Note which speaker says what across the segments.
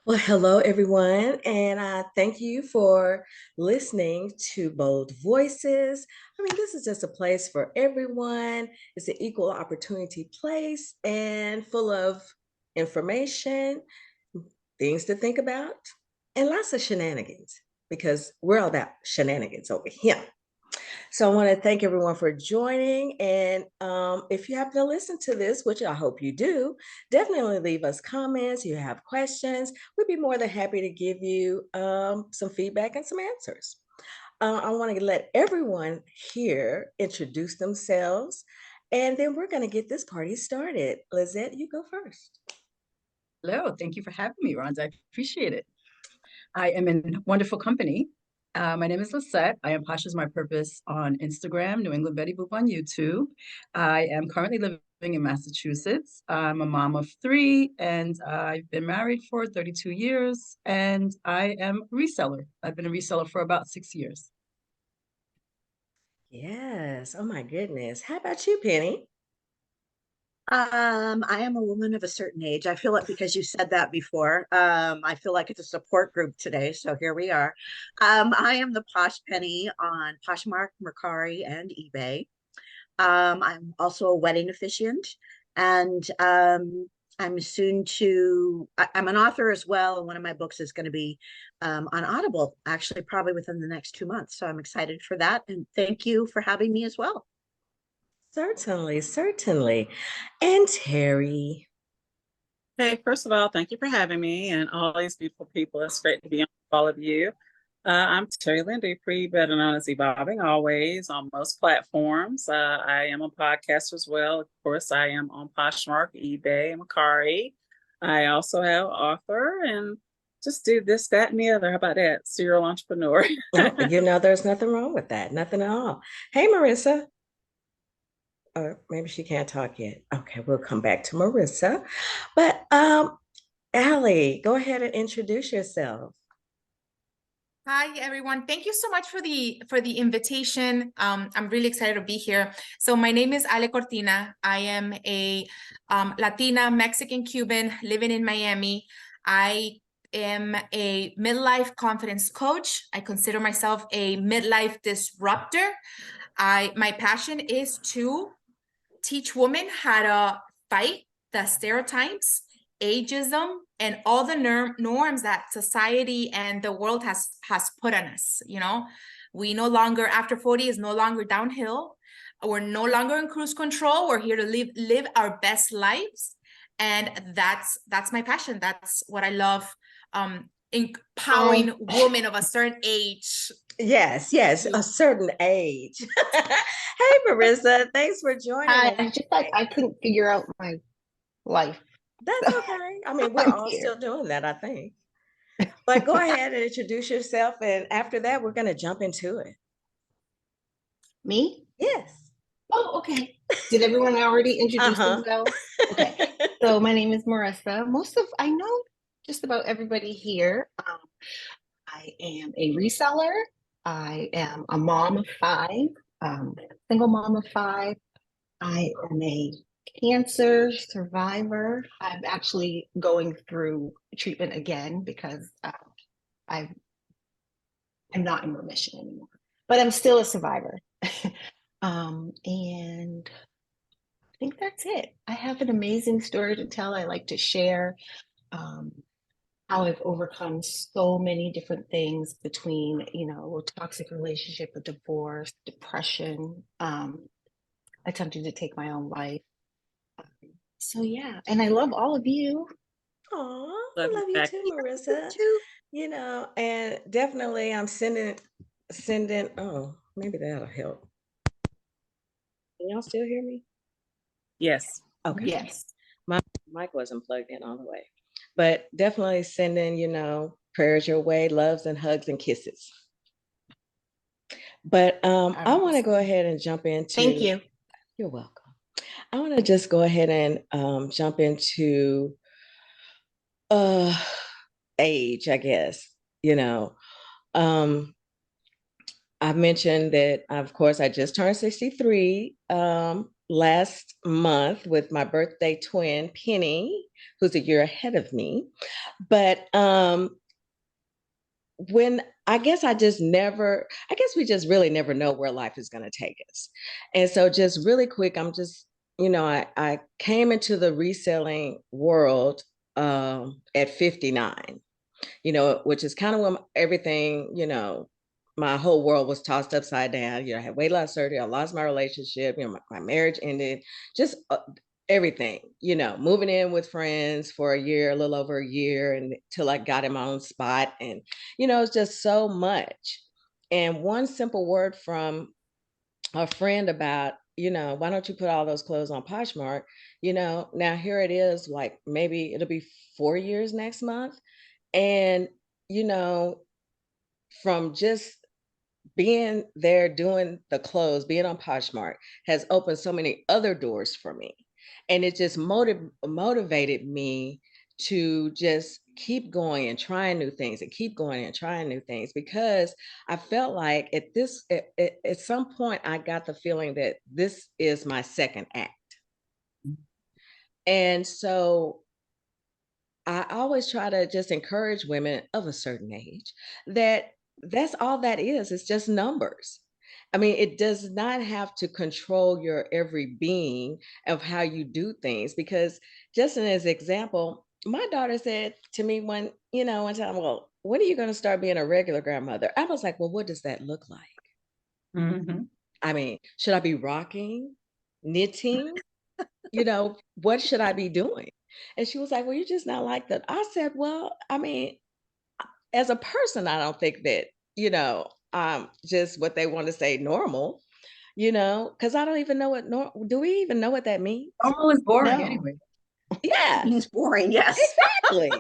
Speaker 1: Well, hello, everyone, and I thank you for listening to Bold Voices. I mean, this is just a place for everyone. It's an equal opportunity place and full of information, things to think about, and lots of shenanigans because we're all about shenanigans over here. So I want to thank everyone for joining. And if you happen to listen to this, which I hope you do, definitely leave us comments. You have questions. We'd be more than happy to give you some feedback and some answers. I want to let everyone here introduce themselves, and then we're going to get this party started. Lissette, you go first.
Speaker 2: Hello, thank you for having me, Rhonda. I appreciate it. I am in wonderful company. My name is Lissette. I am Posh is My Purpose on Instagram, New England Betty Boop on YouTube. I am currently living in Massachusetts. I'm a mom of three, and I've been married for 32 years, and I am a reseller. I've been a reseller for about 6 years.
Speaker 1: Yes. Oh my goodness. How about you, Penny?
Speaker 3: I am a woman of a certain age. I feel it because you said that before. I feel like it's a support group today, so here we are. I am the Posh Penny on Poshmark, Mercari, and eBay. I'm also a wedding officiant, and I'm an author as well, and one of my books is going to be on Audible, actually, probably within the next 2 months. So I'm excited for that, and thank you for having me as well.
Speaker 1: Certainly, certainly. And Terry.
Speaker 4: Hey, first of all, thank you for having me and all these beautiful people. It's great to be on with all of you. I'm Terrylynn Dupree, better known as Evolving Always on most platforms. I am a podcaster as well. Of course, I am on Poshmark, eBay, and Mercari. I also have author and just do this, that, and the other. How about that? Serial entrepreneur.
Speaker 1: There's nothing wrong with that. Nothing at all. Hey, Marisa. Or maybe she can't talk yet. Okay, we'll come back to Marisa. But Allie, go ahead and introduce yourself.
Speaker 5: Hi, everyone. Thank you so much for the invitation. I'm really excited to be here. So my name is Ale Cortina. I am a Latina, Mexican, Cuban living in Miami. I am a midlife confidence coach. I consider myself a midlife disruptor. My passion is to teach women how to fight the stereotypes, ageism, and all the norms that society and the world has put on us. We no longer, after 40 is no longer downhill. We're no longer in cruise control. We're here to live our best lives. And that's my passion. That's what I love. Empowering women of a certain age.
Speaker 1: Yes, a certain age. Hey, Marisa, thanks for joining us.
Speaker 6: Just like I couldn't figure out my life.
Speaker 1: That's okay. I mean, we're all still doing that, I think. But go ahead and introduce yourself, and after that, we're going to jump into it.
Speaker 6: Me?
Speaker 1: Yes.
Speaker 6: Oh, okay. Did everyone already introduce themselves? Okay. So my name is Marisa. I know just about everybody here. I am a reseller. I am a mom of five, single mom of five. I am a cancer survivor. I'm actually going through treatment again because I'm not in remission anymore, but I'm still a survivor. And I think that's it. I have an amazing story to tell. I like to share how I've overcome so many different things between, a toxic relationship, a divorce, depression, attempting to take my own life. So yeah, and I love all of you.
Speaker 1: Oh, I love you too, Marisa. And definitely I'm sending, oh, maybe that'll help. Can y'all still hear me?
Speaker 4: Yes.
Speaker 1: Okay.
Speaker 6: Yes.
Speaker 1: My mic wasn't plugged in all the way. But definitely sending, prayers your way, loves and hugs and kisses. But I want to go ahead and jump into.
Speaker 6: Thank you.
Speaker 1: You're welcome. I want to just go ahead and jump into age, I guess. I mentioned that, of course, I just turned 63 last month with my birthday twin, Penny. who's a year ahead of me. But I guess we just really never know where life is going to take us. And so just really quick, I came into the reselling world at 59, which is kind of when everything, my whole world was tossed upside down. I had weight loss surgery. I lost my relationship. My marriage ended. Just everything. Moving in with friends for a little over a year, until I got in my own spot. And it's just so much. And one simple word from a friend about, why don't you put all those clothes on Poshmark? Now here it is, like maybe it'll be 4 years next month. And from just being there doing the clothes, being on Poshmark has opened so many other doors for me. And it just motivated me to just keep going and trying new things and keep going and trying new things, because I felt like at some point I got the feeling that this is my second act. And so I always try to just encourage women of a certain age that's all that is. It's just numbers. I mean, it does not have to control your every being of how you do things, because just as an example, my daughter said to me one time, well, when are you going to start being a regular grandmother? I was like, well, what does that look like?
Speaker 2: Mm-hmm.
Speaker 1: I mean, should I be rocking, knitting? What should I be doing? And she was like, well, you're just not like that. I said, well, I mean, as a person, I don't think that, just what they want to say normal, because I don't even know do we even know what that means?
Speaker 2: Normal is boring
Speaker 3: No.
Speaker 2: anyway.
Speaker 1: Yeah,
Speaker 3: It's boring. Yes.
Speaker 1: exactly.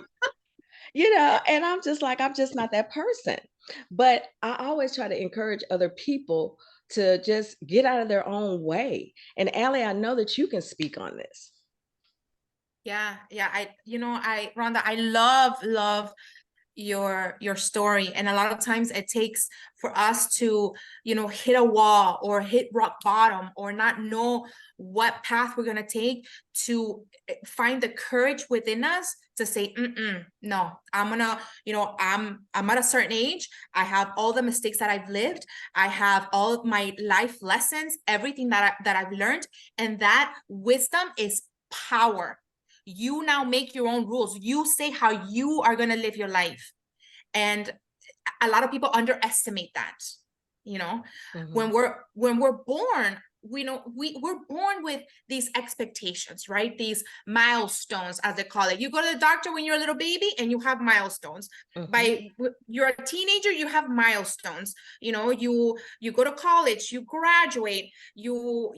Speaker 1: And I'm just like, I'm just not that person. But I always try to encourage other people to just get out of their own way. And Allie, I know that you can speak on this.
Speaker 5: Yeah. Rhonda, I love your story. And a lot of times it takes for us to, hit a wall or hit rock bottom or not know what path we're going to take to find the courage within us to say, no, I'm gonna, I'm at a certain age. I have all the mistakes that I've lived. I have all of my life lessons, everything that I've learned. And that wisdom is power. You now make your own rules. You say how you are going to live your life. And a lot of people underestimate that.
Speaker 1: Mm-hmm.
Speaker 5: When we're born, we're born with these expectations, right? These milestones, as they call it. You go to the doctor when you're a little baby and you have milestones.
Speaker 1: Mm-hmm.
Speaker 5: You're a teenager, you have milestones. You go to college, you graduate, you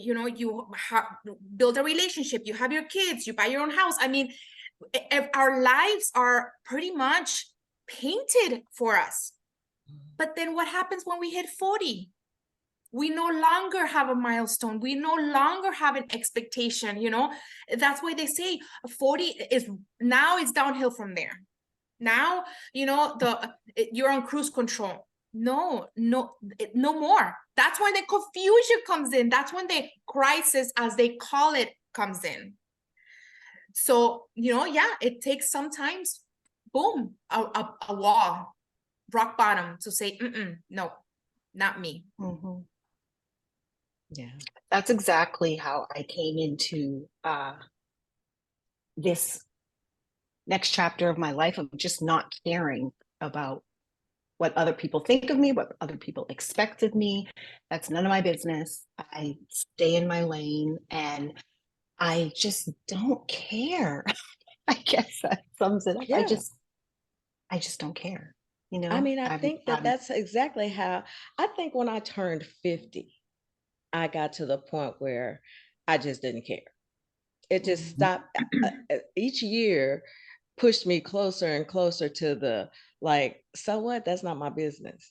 Speaker 5: build a relationship, you have your kids, you buy your own house. I mean, our lives are pretty much painted for us. But then what happens when we hit 40? We no longer have a milestone. We no longer have an expectation, That's why they say 40 is now it's downhill from there. Now, you're on cruise control. No more. That's when the confusion comes in. That's when the crisis, as they call it, comes in. So, it takes sometimes, boom, a wall, rock bottom to say, no, not me.
Speaker 6: Mm-hmm.
Speaker 1: Yeah.
Speaker 6: That's exactly how I came into this next chapter of my life, of just not caring about what other people think of me, what other people expect of me. That's none of my business. I stay in my lane and I just don't care. I guess that sums it up.
Speaker 1: Yeah.
Speaker 6: I just don't care.
Speaker 1: I mean, I think that's exactly how I think when I turned 50, I got to the point where I just didn't care. It just stopped. Each year pushed me closer and closer to the, like, so what? That's not my business.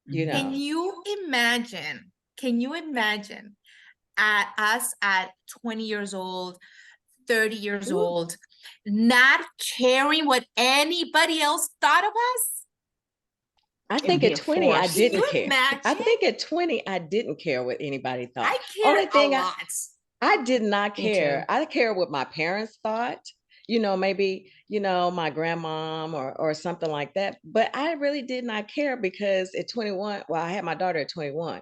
Speaker 5: Can you imagine at us at 20 years old, 30 years old, not caring what anybody else thought of us?
Speaker 1: I think at 20, I didn't care.
Speaker 5: Imagine?
Speaker 1: I think at 20, I didn't care what anybody thought.
Speaker 5: I cared a lot.
Speaker 1: I did not care. I cared what my parents thought. maybe, my grandmom or something like that. But I really did not care because at 21, well, I had my daughter at 21.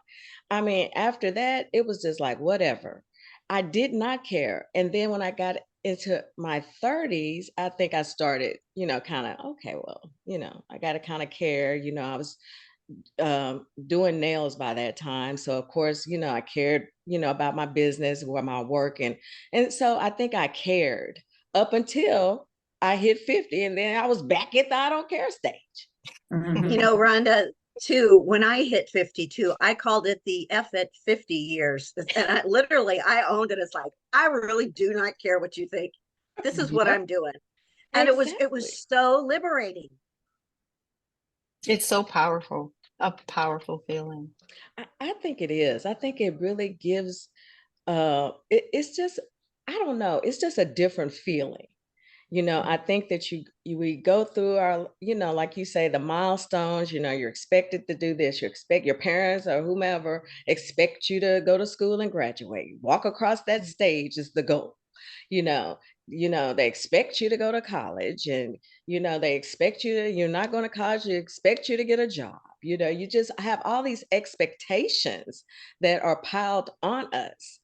Speaker 1: I mean, after that, it was just like, whatever. I did not care. And then when I got into my 30s, I think I started, kind of, okay, well, I got to kind of care. I was doing nails by that time. So of course, I cared, about my business or my work. And so I think I cared up until I hit 50. And then I was back at the I don't care stage.
Speaker 3: You know, Rhonda, too, when I hit 52, I called it the F at 50 years. And I owned it. It's like, I really do not care what you think. This is what I'm doing. And
Speaker 1: Exactly.
Speaker 3: it was so liberating.
Speaker 6: It's so powerful, a powerful feeling.
Speaker 1: I think it is. I think it really gives, it's just, I don't know, it's just a different feeling. I think that we go through our, like you say, the milestones, you're expected to do this. You expect your parents or whomever expect you to go to school and graduate. Walk across that stage is the goal. They expect you to go to college, and, they expect you're not going to college, you expect you to get a job. You just have all these expectations that are piled on us.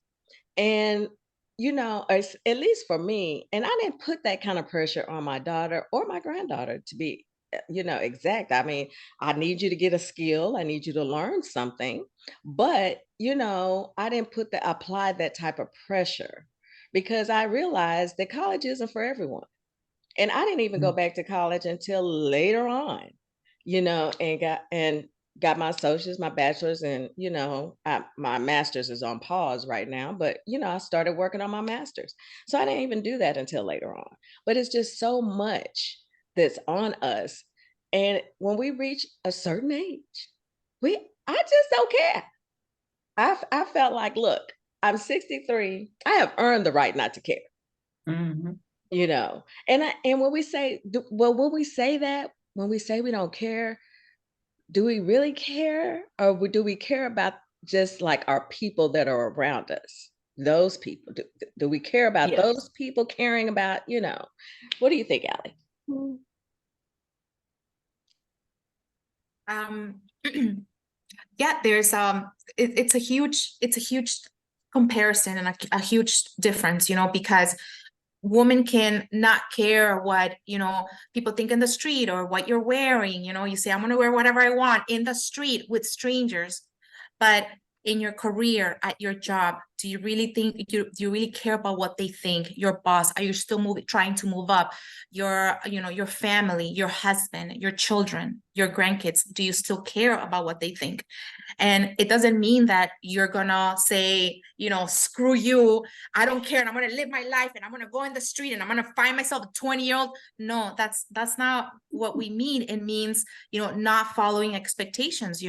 Speaker 1: And, at least for me, and I didn't put that kind of pressure on my daughter or my granddaughter to be, exact. I mean, I need you to get a skill. I need you to learn something. But, I didn't apply that type of pressure because I realized that college isn't for everyone. And I didn't even go back to college until later on, and got my associates, my bachelor's, and my master's is on pause right now. But I started working on my master's, so I didn't even do that until later on. But it's just so much that's on us, and when we reach a certain age, I just don't care. I felt like, look, I'm 63. I have earned the right not to care.
Speaker 2: Mm-hmm.
Speaker 1: And when we say, when we say that, when we say we don't care, do we really care, or do we care about just like our people that are around us? Those people, do we care about
Speaker 6: Yes.
Speaker 1: those people caring about, what do you think, Allie?
Speaker 5: Yeah, there's it's a huge comparison and a huge difference, because women can not care what people think in the street or what you're wearing. You say, I'm going to wear whatever I want in the street with strangers, but in your career, at your job, do you really think do you really care about what they think? Your boss, are you still trying to move up? Your family, your husband, your children, your grandkids, do you still care about what they think? And it doesn't mean that you're gonna say, screw you, I don't care, and I'm gonna live my life, and I'm gonna go in the street, and I'm gonna find myself a 20-year-old. No, that's not what we mean. It means, not following expectations,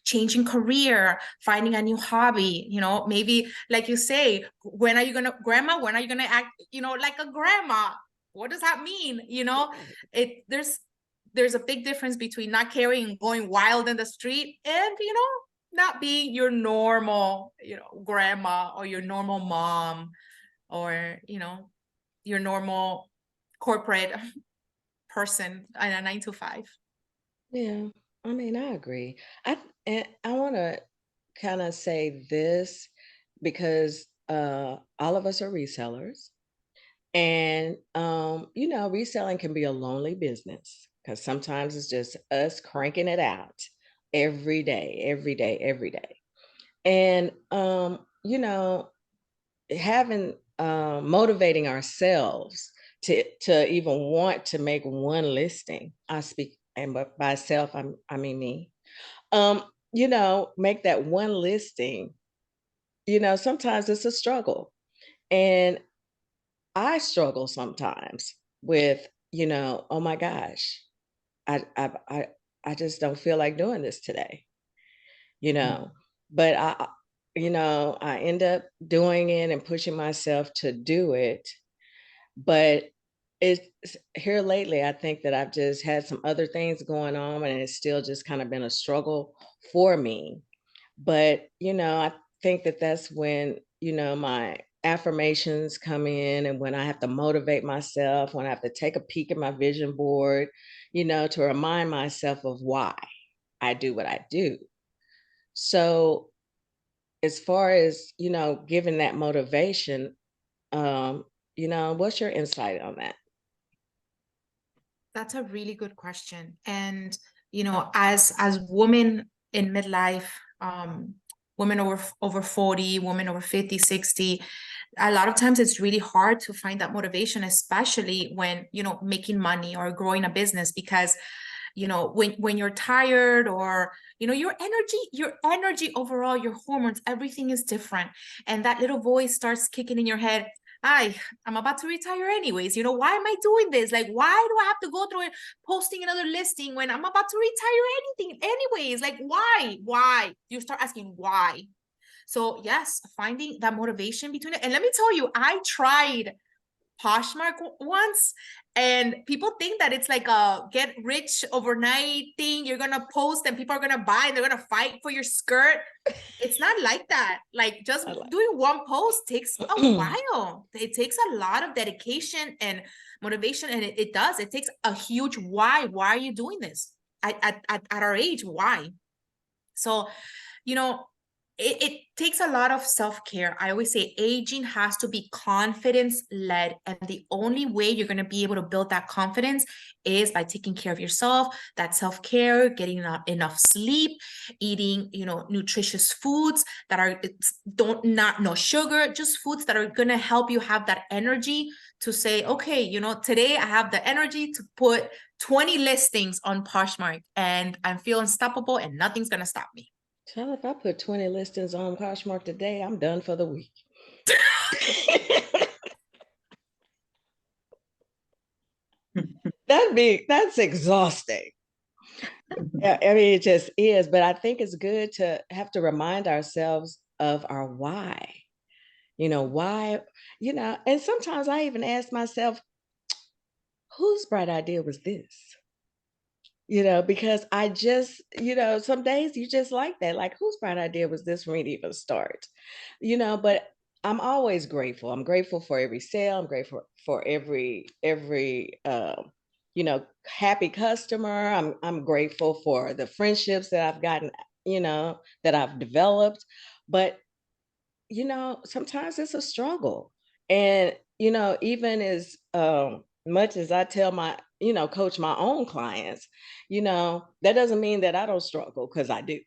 Speaker 5: changing career, finding a new hobby, maybe like you say, when are you gonna act, like a grandma? What does that mean? There's a big difference between not caring and going wild in the street and, not being your normal, grandma or your normal mom or, your normal corporate person in a 9 to 5.
Speaker 1: Yeah, I mean, I agree. And I want to kind of say this because all of us are resellers. And, reselling can be a lonely business because sometimes it's just us cranking it out every day, every day, every day. And, having, motivating ourselves to even want to make one listing. I speak, and by self, I mean me. Make that one listing, sometimes it's a struggle. And I struggle sometimes with, oh my gosh, I I I I just don't feel like doing this today, you know. But I end up doing it and pushing myself to do it. But it's here lately, I think that I've just had some other things going on and it's still just kind of been a struggle for me. But, I think that that's when, my affirmations come in, and when I have to motivate myself, when I have to take a peek at my vision board, to remind myself of why I do what I do. So as far as, giving that motivation, what's your insight on that?
Speaker 5: That's a really good question. And, as women in midlife, women over 40, women over 50, 60, a lot of times it's really hard to find that motivation, especially when, making money or growing a business, because when you're tired, or your energy overall, your hormones, everything is different, and that little voice starts kicking in your head. I'm about to retire anyways. Why am I doing this? Like, why do I have to go through it, posting another listing when I'm about to retire anything anyways? Like, why? You start asking why. So yes, finding that motivation between it. And let me tell you, I tried Poshmark once, and people think that it's like a get rich overnight thing. You're gonna post and people are gonna buy and they're gonna fight for your skirt. It's not like that. Like, just doing one post takes a while. It takes a lot of dedication and motivation, and it does. It takes a huge why. Why are you doing this at our age? Why? So, it takes a lot of self-care. I always say aging has to be confidence-led, and the only way you're going to be able to build that confidence is by taking care of yourself, that self-care, getting enough sleep, eating, nutritious foods that are no sugar, just foods that are going to help you have that energy to say, okay, today I have the energy to put 20 listings on Poshmark and I feel unstoppable and nothing's going to stop me.
Speaker 1: Child, if I put 20 listings on Poshmark today, I'm done for the week. That's exhausting. Yeah, I mean, it just is. But I think it's good to have to remind ourselves of our why. Why, and sometimes I even ask myself, whose bright idea was this? Because I just, some days you just like that, like, whose bright idea was this for me to even start? But I'm always grateful. I'm grateful for every sale. I'm grateful for every happy customer. I'm grateful for the friendships that I've gotten, that I've developed. But sometimes it's a struggle. And, even as much as I tell my, coach my own clients, that doesn't mean that I don't struggle, because I do.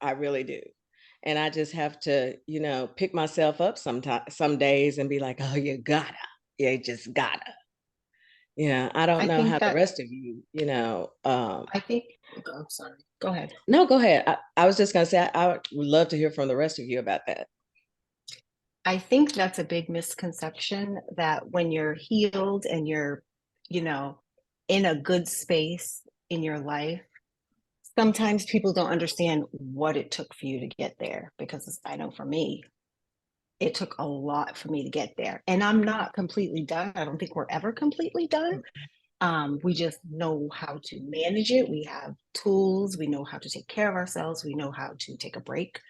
Speaker 1: I really do. And I just have to, pick myself up some days and be like, oh, you just gotta. I don't know how the rest of you,
Speaker 6: I think, oh, sorry, go ahead.
Speaker 1: No, go ahead. I was just going to say, I would love to hear from the rest of you about that.
Speaker 6: I think that's a big misconception, that when you're healed and you're, in a good space in your life, sometimes people don't understand what it took for you to get there. Because I know for me, it took a lot for me to get there. And I'm not completely done. I don't think we're ever completely done. We just know how to manage it. We have tools. We know how to take care of ourselves. We know how to take a break.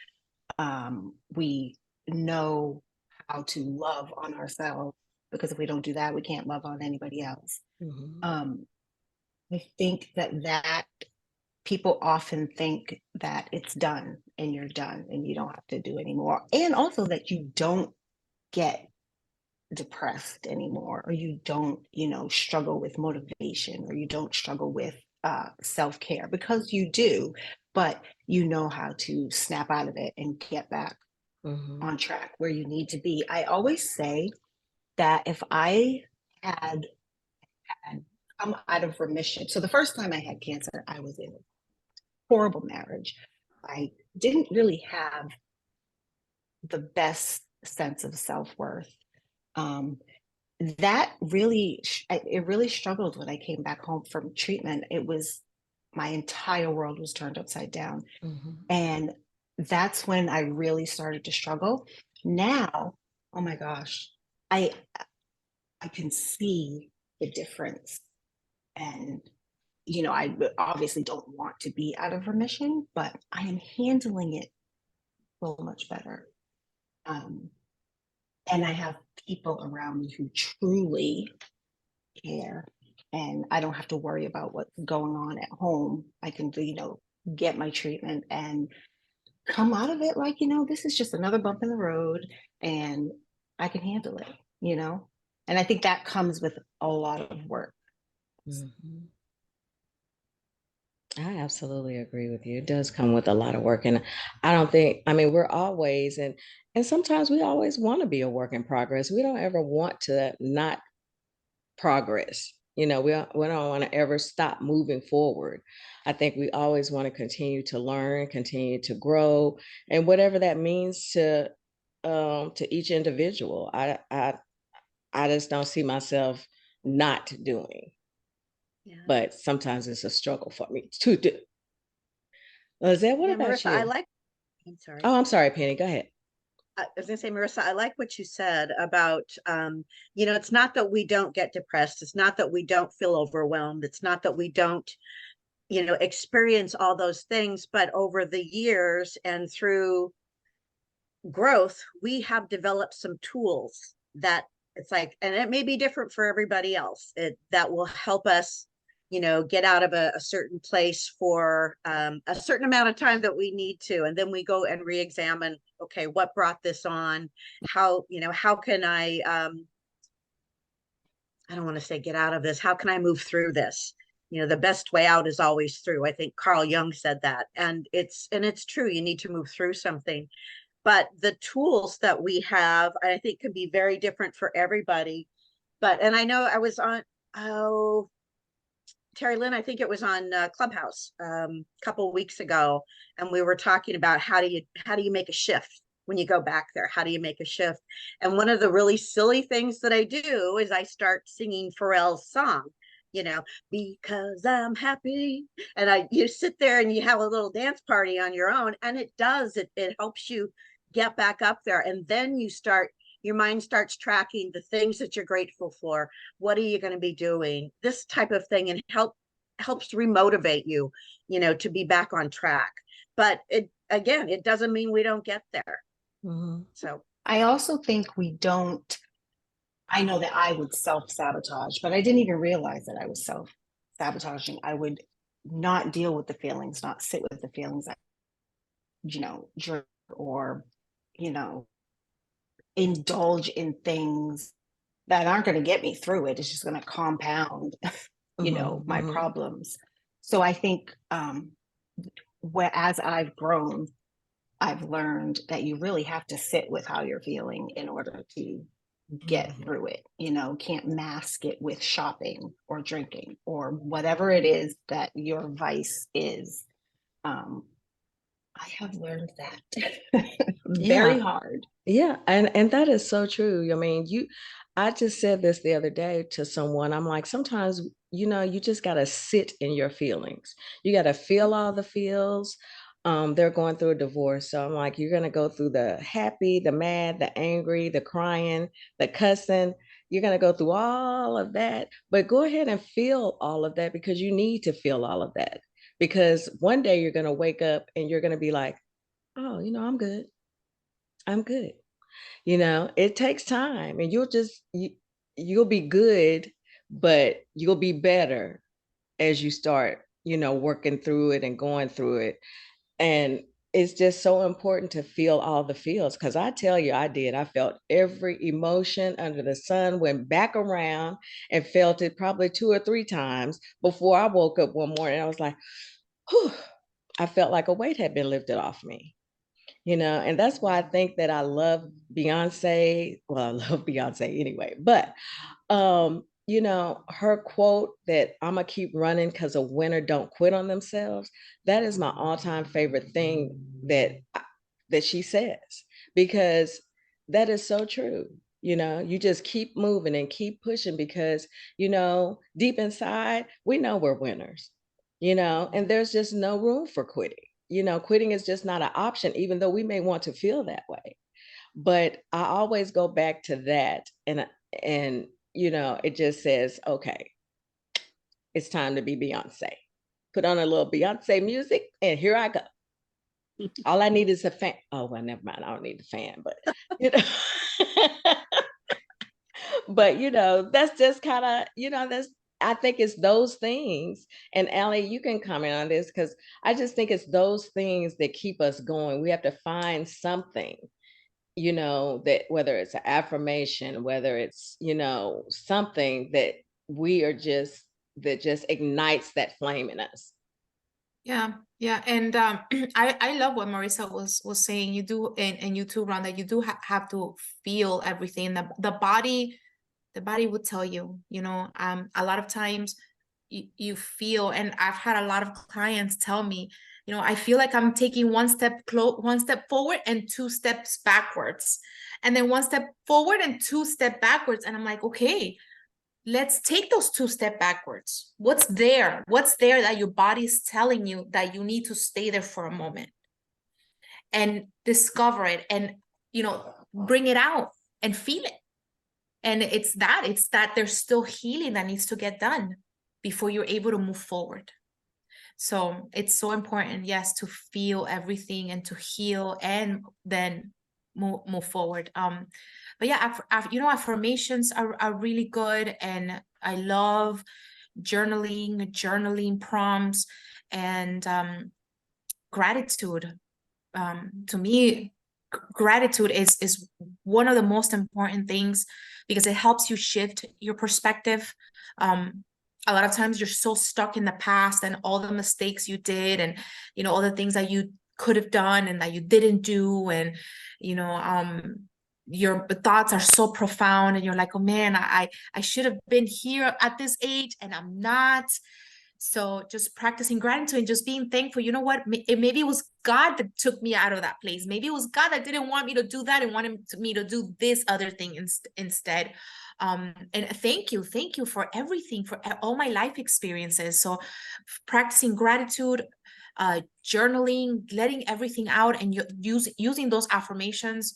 Speaker 6: We know how to love on ourselves, because if we don't do that, we can't love on anybody else. I think that people often think that it's done and you're done and you don't have to do anymore. And also that you don't get depressed anymore, or you don't, struggle with motivation, or you don't struggle with self-care, because you do, but you know how to snap out of it and get back on track where you need to be. I always say that if I had come out of remission, so the first time I had cancer, I was in a horrible marriage. I didn't really have the best sense of self-worth. That really, it really struggled when I came back home from treatment. It was, my entire world was turned upside down. And that's when I really started to struggle. Now, oh my gosh, I can see the difference. And, I obviously don't want to be out of remission, but I am handling it so much better. and I have people around me who truly care, and I don't have to worry about what's going on at home. I can, get my treatment and come out of it like, this is just another bump in the road and I can handle it, And I think that comes with a lot of work.
Speaker 1: Mm-hmm. I absolutely agree with you. It does come with a lot of work. And I don't think, I mean, we're always, and sometimes we always want to be a work in progress. We don't ever want to not progress. We don't want to ever stop moving forward. I think we always want to continue to learn, continue to grow, and whatever that means to each individual. I just don't see myself not doing. Yeah. But sometimes it's a struggle for me to do. Lizette, what about
Speaker 3: Marisa,
Speaker 1: you?
Speaker 3: I'm sorry.
Speaker 1: Oh, I'm sorry, Penny. Go ahead.
Speaker 3: I was going to say, Marisa, I like what you said about, it's not that we don't get depressed. It's not that we don't feel overwhelmed. It's not that we don't, experience all those things, but over the years and through growth, we have developed some tools that it's like, and it may be different for everybody else, that will help us, get out of a certain place for a certain amount of time that we need to. And then we go and re-examine, okay, what brought this on? How can I don't want to say get out of this. How can I move through this? The best way out is always through. I think Carl Jung said that. And it's true. You need to move through something. But the tools that we have, I think, could be very different for everybody. And I know I was on, Terrylynn, I think it was on Clubhouse a couple of weeks ago, and we were talking about how do you make a shift when you go back there? How do you make a shift? And one of the really silly things that I do is I start singing Pharrell's song, because I'm happy. And you sit there and you have a little dance party on your own, and it helps you get back up there. And then your mind starts tracking the things that you're grateful for. What are you going to be doing? This type of thing, and helps remotivate you, to be back on track. But it doesn't mean we don't get there. Mm-hmm. So
Speaker 6: I also think I know that I would self-sabotage, but I didn't even realize that I was self-sabotaging. I would not deal with the feelings, not sit with the feelings, drink or, indulge in things that aren't going to get me through it. It's just going to compound, my problems. So I think as I've grown, I've learned that you really have to sit with how you're feeling in order to get through it. Can't mask it with shopping or drinking or whatever it is that your vice is. I have learned that very hard.
Speaker 1: Yeah. And that is so true. I mean, I just said this the other day to someone. I'm like, sometimes, you just got to sit in your feelings. You got to feel all the feels. They're going through a divorce. So I'm like, you're going to go through the happy, the mad, the angry, the crying, the cussing. You're going to go through all of that, but go ahead and feel all of that, because you need to feel all of that, because one day you're going to wake up and you're going to be like, oh, I'm good. I'm good. It takes time, and you'll be good, but you'll be better as you start, working through it and going through it. And it's just so important to feel all the feels, because I tell you, I felt every emotion under the sun, went back around and felt it probably 2 or 3 times before I woke up one morning. I was like, whew, I felt like a weight had been lifted off me. And that's why I think that I love Beyonce. Well, I love Beyonce anyway, but, her quote that I'm gonna keep running because a winner don't quit on themselves. That is my all-time favorite thing that she says, because that is so true. You just keep moving and keep pushing, because, deep inside, we know we're winners, and there's just no room for quitting. Quitting is just not an option, even though we may want to feel that way. But I always go back to that. And it just says, okay, it's time to be Beyonce. Put on a little Beyonce music, and here I go. All I need is a fan. Oh, well, never mind. I don't need a fan, but you know, but you know, that's just kind of, you know, I think it's those things. And Allie, you can comment on this because I just think it's those things that keep us going. We have to find something, you know, that whether it's an affirmation, whether it's, you know, something that that just ignites that flame in us.
Speaker 5: Yeah, yeah, and I love what Marisa was saying. You do, and you too, Rhonda. You do have to feel everything. The body would tell you. You know, a lot of times you feel, and I've had a lot of clients tell me, you know, I feel like I'm taking one step forward and 2 steps backwards, and then 1 step forward and 2 steps backwards, and I'm like, okay, let's take those 2 steps backwards. What's there? What's there that your body's telling you that you need to stay there for a moment and discover it, and, you know, bring it out and feel it. And it's that there's still healing that needs to get done before you're able to move forward. So it's so important, yes, to feel everything and to heal and then move forward. But yeah, you know, affirmations are really good, and I love journaling prompts, and gratitude. To me, gratitude is one of the most important things because it helps you shift your perspective. A lot of times you're so stuck in the past and all the mistakes you did, and, you know, all the things that you could have done and that you didn't do, and, you know, your thoughts are so profound, and you're like, oh man, I should have been here at this age and I'm not. So just practicing gratitude and just being thankful. You know what? Maybe it was God that took me out of that place. Maybe it was God that didn't want me to do that and wanted me to do this other thing instead. And thank you for everything, for all my life experiences. So practicing gratitude, journaling, letting everything out, and using those affirmations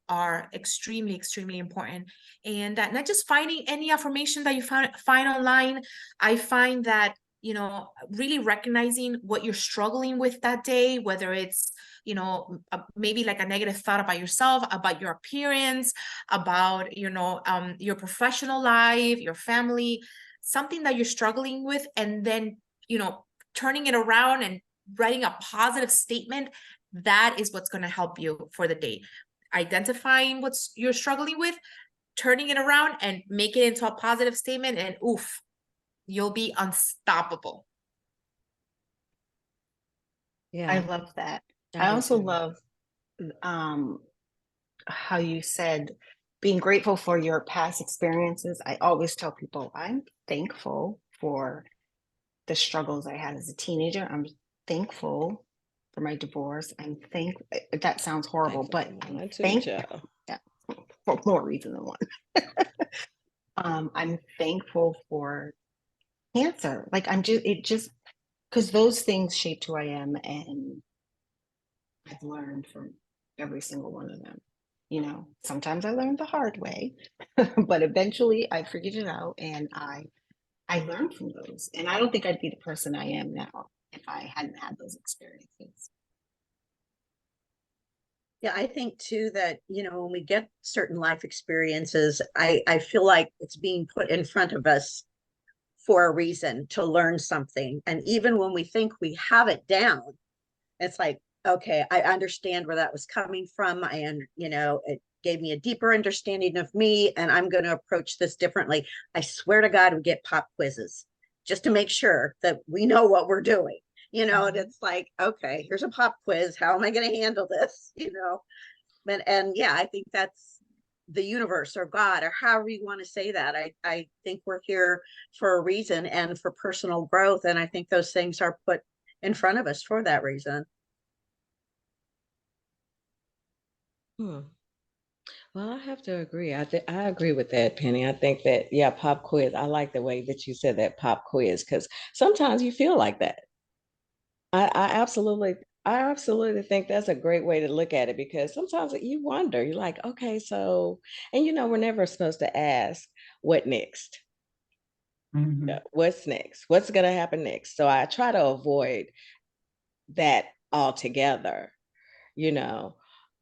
Speaker 5: are extremely important. And not just finding any affirmation that you find online. I find that, you know, really recognizing what you're struggling with that day, whether it's, you know, maybe like a negative thought about yourself, about your appearance, about, you know, your professional life, your family, something that you're struggling with, and then, you know, turning it around and writing a positive statement. That is what's going to help you for the day. Identifying what you're struggling with, turning it around and make it into a positive statement, and oof, you'll be unstoppable.
Speaker 6: Yeah, I love that. I also love how you said being grateful for your past experiences. I always tell people I'm thankful for the struggles I had as a teenager. I'm thankful for my divorce. That sounds horrible, but I'm thankful. Yeah, for more reason than one. I'm thankful for cancer. Like because those things shaped who I am, and I've learned from every single one of them. You know, sometimes I learned the hard way, but eventually I figured it out, and I learned from those. And I don't think I'd be the person I am now if I hadn't had those experiences.
Speaker 3: Yeah, I think too that, you know, when we get certain life experiences, I feel like it's being put in front of us for a reason, to learn something. And even when we think we have it down, it's like, okay, I understand where that was coming from. You know, it gave me a deeper understanding of me, and I'm going to approach this differently. I swear to God, we get pop quizzes just to make sure that we know what we're doing, you know. And it's like, okay, here's a pop quiz. How am I going to handle this? You know, and yeah, I think that's the universe or God, or however you want to say that. I think we're here for a reason and for personal growth. And I think those things are put in front of us for that reason.
Speaker 1: Well, I have to agree. I agree with that, Penny. I think that, yeah, pop quiz. I like the way that you said that, pop quiz, because sometimes you feel like that. I absolutely think that's a great way to look at it, because sometimes you wonder, you're like, okay, so, and you know, we're never supposed to ask what next. What's next? What's going to happen next? So I try to avoid that altogether. you know.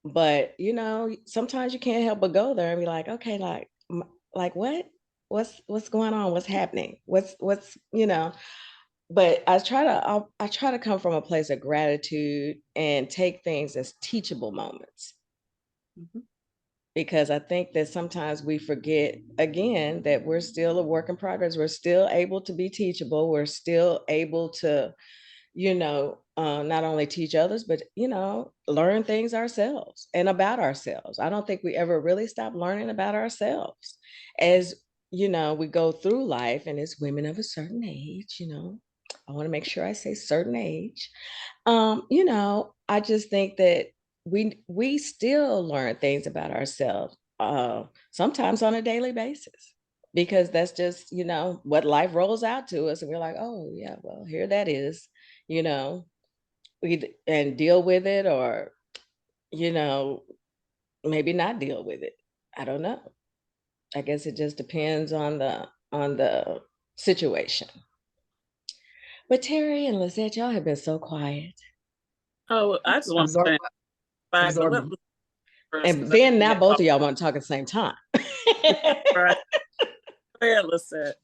Speaker 1: But, you know, sometimes you can't help but go there and be like, okay, like what? What's going on? What's happening? What's, you know, but I try to come from a place of gratitude and take things as teachable moments.
Speaker 2: Mhm.
Speaker 1: Because I think that sometimes we forget again that we're still a work in progress. We're still able to be teachable. We're still able to, you know, not only teach others, but, you know, learn things ourselves and about ourselves. I don't think we ever really stop learning about ourselves as, you know, we go through life. And as women of a certain age, you know, I want to make sure I say certain age. You know, I just think that we still learn things about ourselves, sometimes on a daily basis, because that's just, you know, what life rolls out to us, and we're like, oh yeah, well, here that is, you know, and deal with it, or, you know, maybe not deal with it. I don't know. I guess it just depends on the situation. But Terry and Lissette, y'all have been so quiet.
Speaker 4: Oh, I just want to say, but let
Speaker 2: Absorbing.
Speaker 4: first,
Speaker 1: And
Speaker 4: because I
Speaker 1: then now
Speaker 4: didn't
Speaker 1: both of y'all want to talk at the same time.
Speaker 4: right. Yeah, Lissette.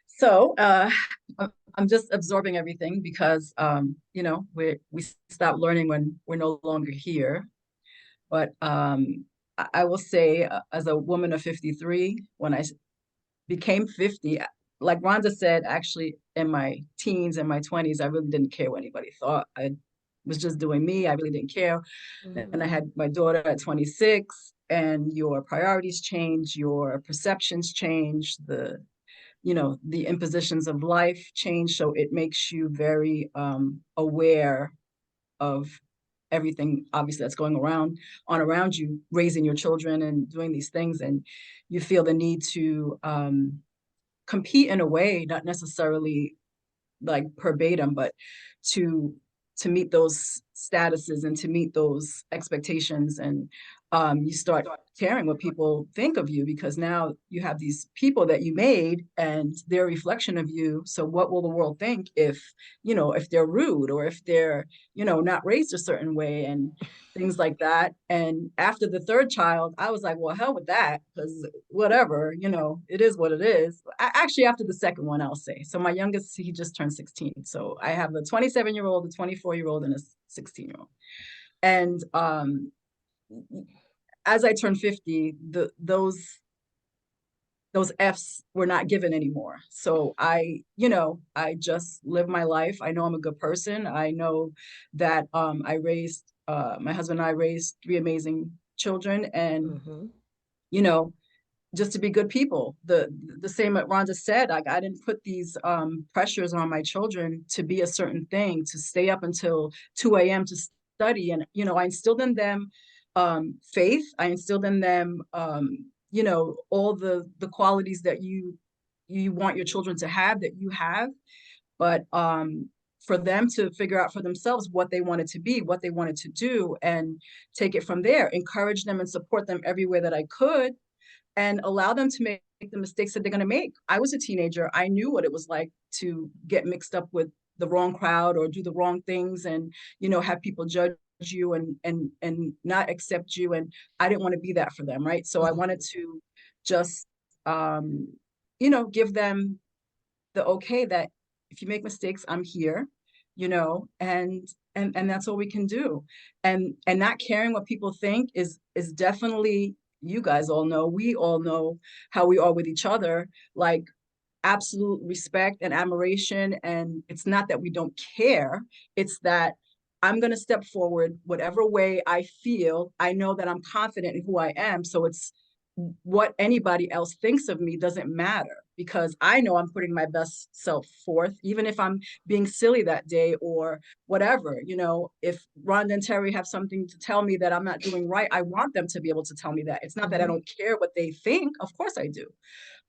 Speaker 2: So I'm just absorbing everything because you know, we stop learning when we're no longer here. But I will say, as a woman of 53, when I became 50, like Rhonda said, actually in my teens and my 20s, I really didn't care what anybody thought. I was just doing me. I really didn't care. And I had my daughter at 26, and your priorities change, your perceptions change, the, you know, the impositions of life change. So it makes you very aware of everything, obviously, that's going around you, raising your children and doing these things. And you feel the need to compete in a way, not necessarily like verbatim, but to to meet those statuses and to meet those expectations. And you start caring what people think of you, because now you have these people that you made and they're a reflection of you. So what will the world think if, you know, if they're rude, or if they're, you know, not raised a certain way, and things like that. And after the third child, I was like, well, hell with that, because whatever, you know, it is what it is. Actually, after the second one, I'll say. So my youngest, he just turned 16. So I have a 27-year-old, a 24-year-old, and a 16-year-old. And as I turned 50, those F's were not given anymore. So you know, I just live my life. I know I'm a good person. I know that my husband and I raised 3 amazing children, and you know, just to be good people. The same that Rhonda said, like, I didn't put these pressures on my children to be a certain thing, to stay up until 2 a.m. to study. And, you know, I instilled in them faith. I instilled in them, you know, all the qualities that you want your children to have, that you have. But for them to figure out for themselves what they wanted to be, what they wanted to do, and take it from there, encourage them and support them every way that I could, and allow them to make the mistakes that they're going to make. I was a teenager. I knew what it was like to get mixed up with the wrong crowd, or do the wrong things, and, you know, have people judge you and not accept you. And I didn't want to be that for them, right? So I wanted to just you know, give them the okay that if you make mistakes, I'm here, you know, and that's all we can do. And not caring what people think is definitely, you guys all know, we all know how we are with each other, like absolute respect and admiration. And it's not that we don't care, it's that I'm going to step forward whatever way I feel. I know that I'm confident in who I am. So it's what anybody else thinks of me doesn't matter, because I know I'm putting my best self forth, even if I'm being silly that day or whatever. You know, if Rhonda and Terry have something to tell me that I'm not doing right, I want them to be able to tell me that. It's not that I don't care what they think. Of course I do.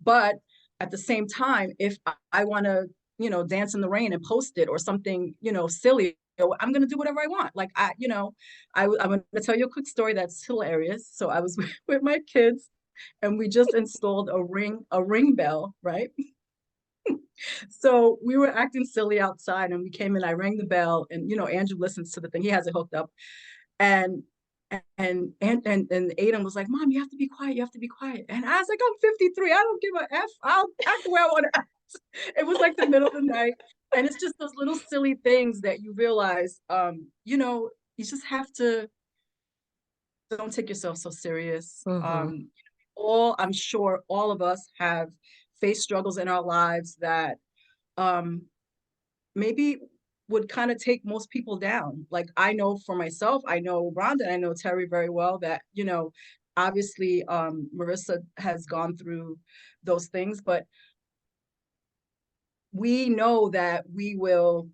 Speaker 2: But at the same time, if I want to, you know, dance in the rain and post it, or something, you know, silly, I'm going to do whatever I want. Like, you know, I'm going to tell you a quick story that's hilarious. So I was with my kids, and we just installed a ring bell, right? So we were acting silly outside and we came in, I rang the bell and, Andrew listens to the thing. He has it hooked up. And Aiden was like, Mom, you have to be quiet. You have to be quiet. And I was like, I'm 53. I don't give a F. I'll act the way I want to act. It was like the middle of the night. And it's just those little silly things that you realize, you just have to, don't take yourself so serious.
Speaker 1: Mhm.
Speaker 2: I'm sure all of us have faced struggles in our lives that maybe would kind of take most people down. Like I know for myself, I know Rhonda, I know Terry very well that, obviously Marisa has gone through those things, but we know that we will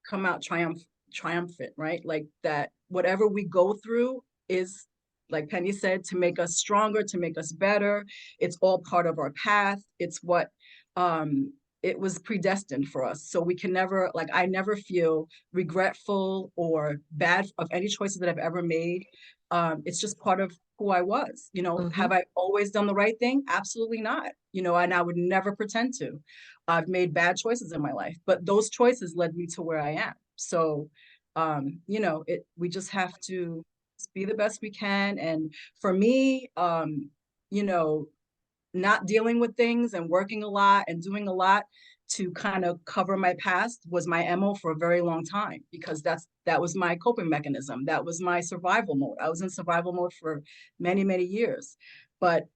Speaker 2: come out triumphant, right? Like that whatever we go through is, like Penny said, to make us stronger, to make us better. It's all part of our path. It's what it was predestined for us. So we can never, like, I never feel regretful or bad of any choices that I've ever made. It's just part of who I was. Have I always done the right thing? Absolutely not. And I would never pretend to. I've made bad choices in my life, but those choices led me to where I am. So, we just have to be the best we can. And for me, not dealing with things and working a lot and doing a lot to kind of cover my past was my MO for a very long time, because that was my coping mechanism. That was my survival mode. I was in survival mode for many, many years. But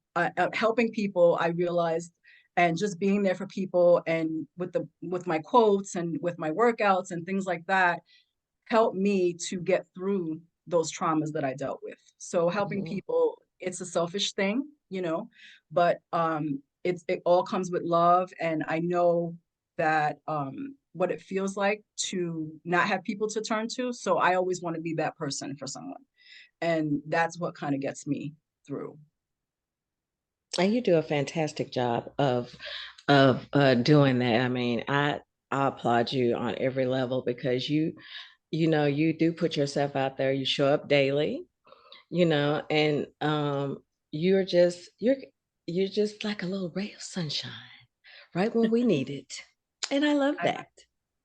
Speaker 2: helping people, I realized, and just being there for people and with my quotes and with my workouts and things like that, helped me to get through those traumas that I dealt with. So helping people, it's a selfish thing, but it all comes with love. And I know that what it feels like to not have people to turn to. So I always want to be that person for someone. And that's what kind of gets me through.
Speaker 1: And you do a fantastic job of doing that. I mean, I applaud you on every level, because you do put yourself out there. You show up daily, and you're just like a little ray of sunshine right when we need it. And I love
Speaker 2: I
Speaker 1: that.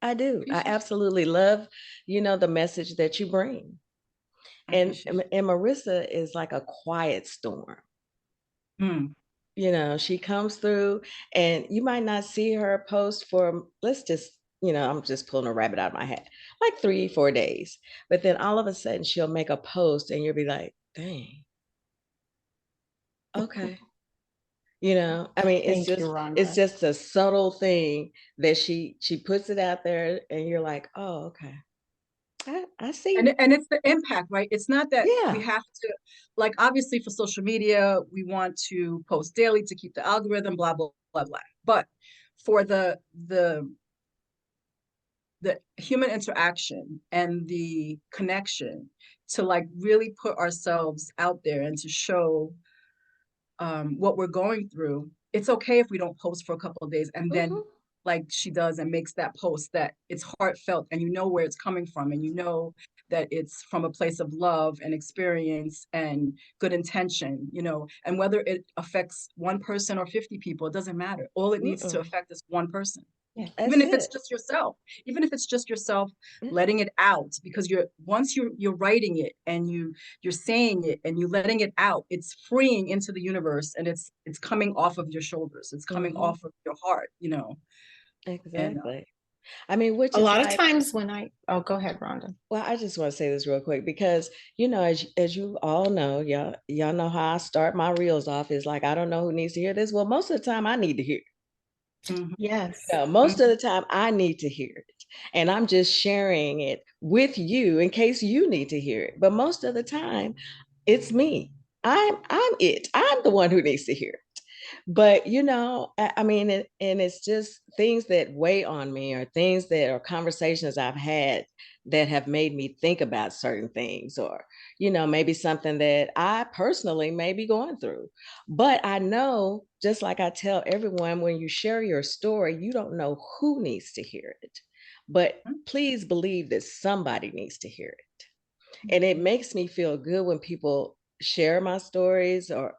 Speaker 1: I do. I
Speaker 2: appreciate
Speaker 1: absolutely love, the message that you bring.
Speaker 2: I
Speaker 1: And
Speaker 2: appreciate it.
Speaker 1: and Marisa is like a quiet storm.
Speaker 2: Mm.
Speaker 1: She comes through, and you might not see her post for, let's just, I'm just pulling a rabbit out of my hat, like 3-4 days. But then all of a sudden she'll make a post and you'll be like, dang, okay. I mean, it's
Speaker 6: Thank you,
Speaker 1: just it's
Speaker 6: Rhonda.
Speaker 1: just a subtle thing that she puts it out there, and you're like, oh, okay. I see.
Speaker 2: And it's the impact, right? It's not that we
Speaker 1: Yeah.
Speaker 2: have to, like, obviously for social media, we want to post daily to keep the algorithm, blah, blah, blah, blah. But for the human interaction and the connection, to like really put ourselves out there and to show what we're going through, it's okay if we don't post for a couple of days, and then
Speaker 1: Mhm.
Speaker 2: like she does and makes that post that it's heartfelt and where it's coming from, and that it's from a place of love and experience and good intention, and whether it affects one person or 50 people, it doesn't matter. All it needs to
Speaker 1: Mm-mm.
Speaker 2: affect is one person.
Speaker 6: Yeah.
Speaker 2: Even
Speaker 1: That's
Speaker 2: if it's
Speaker 1: it.
Speaker 2: just yourself, even if it's just yourself
Speaker 1: Yeah.
Speaker 2: letting it out, because once you're writing it and you're saying it and you're letting it out, it's freeing into the universe, and it's coming off of your shoulders, it's coming
Speaker 1: Mhm.
Speaker 2: off of your heart, and
Speaker 1: Exactly. I mean, which
Speaker 6: A
Speaker 1: is
Speaker 6: lot of
Speaker 1: like,
Speaker 6: times oh, go ahead, Rhonda.
Speaker 1: well, I just want to say this real quick, because as you all know, y'all know how I start my reels off, is like, I don't know who needs to hear this. Well, most of the time I need to hear it.
Speaker 2: Mhm,
Speaker 6: Yes.
Speaker 1: Most of the time I need to hear it, and I'm just sharing it with you in case you need to hear it. But most of the time it's me. I'm it. I'm the one who needs to hear it. But I mean, and it's just things that weigh on me, or things that are conversations I've had that have made me think about certain things, or maybe something that I personally may be going through. But I know, just like I tell everyone, when you share your story, you don't know who needs to hear it, but please believe that somebody needs to hear it. And it makes me feel good when people share my stories, or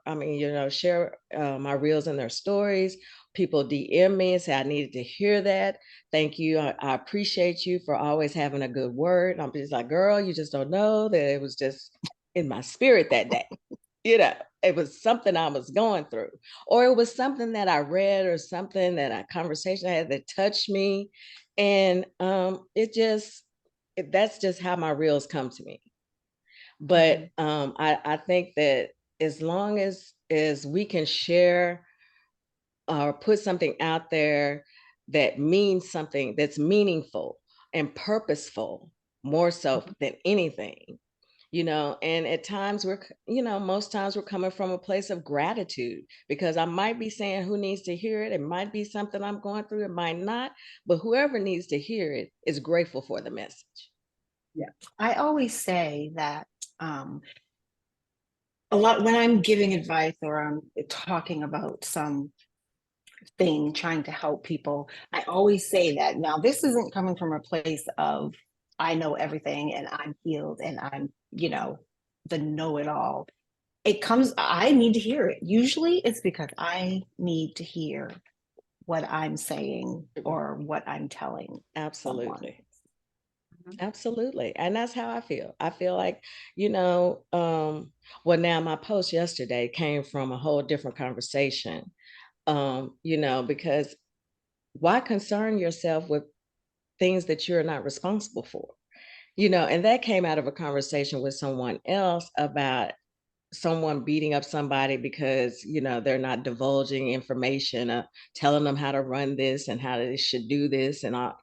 Speaker 1: share my reels and their stories. People DM me and say, I needed to hear that. Thank you. I appreciate you for always having a good word. And I'm just like, girl, you just don't know that it was just in my spirit that day. It was something I was going through, or it was something that I read, or something that a conversation I had that touched me. And that's just how my reels come to me. But I think that as long as we can share or put something out there that means something, that's meaningful and purposeful, more so than anything, and at times most times we're coming from a place of gratitude, because I might be saying who needs to hear it. It might be something I'm going through, it might not, but whoever needs to hear it is grateful for the message.
Speaker 2: Yeah.
Speaker 6: I always say that a lot when I'm giving advice or I'm talking about some thing, trying to help people, I always say that now this isn't coming from a place of I know everything and I'm healed and I'm, the know-it-all. I need to hear it. Usually it's because I need to hear what I'm saying or what I'm telling.
Speaker 1: Absolutely.
Speaker 6: Someone.
Speaker 1: Absolutely. And that's how I feel. I feel like, well, now my post yesterday came from a whole different conversation, because why concern yourself with things that you're not responsible for? And that came out of a conversation with someone else about someone beating up somebody because, they're not divulging information, telling them how to run this and how they should do this and all.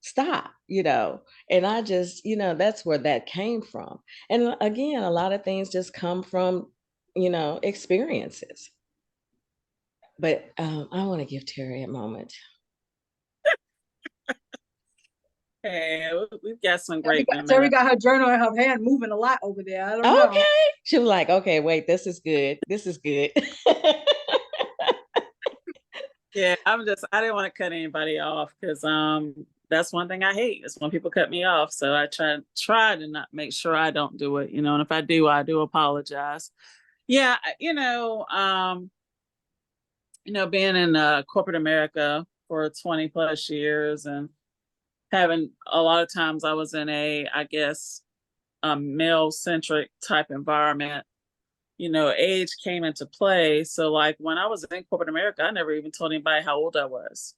Speaker 1: Stop, and I just, that's where that came from. And again, a lot of things just come from, experiences. But I want to give Terry a moment.
Speaker 4: Hey, we've got some great women.
Speaker 2: Terry got her journal in her hand moving a lot over there. I don't know.
Speaker 1: Okay. She was like, okay, wait, this is good. This is good.
Speaker 4: Yeah, I didn't want to cut anybody off, because that's one thing I hate, is when people cut me off. So I try to not make sure I don't do it, and if I do apologize. Yeah, being in corporate America for 20 plus years, and having a lot of times I was in I guess, a male centric type environment, age came into play. So like when I was in corporate America, I never even told anybody how old I was.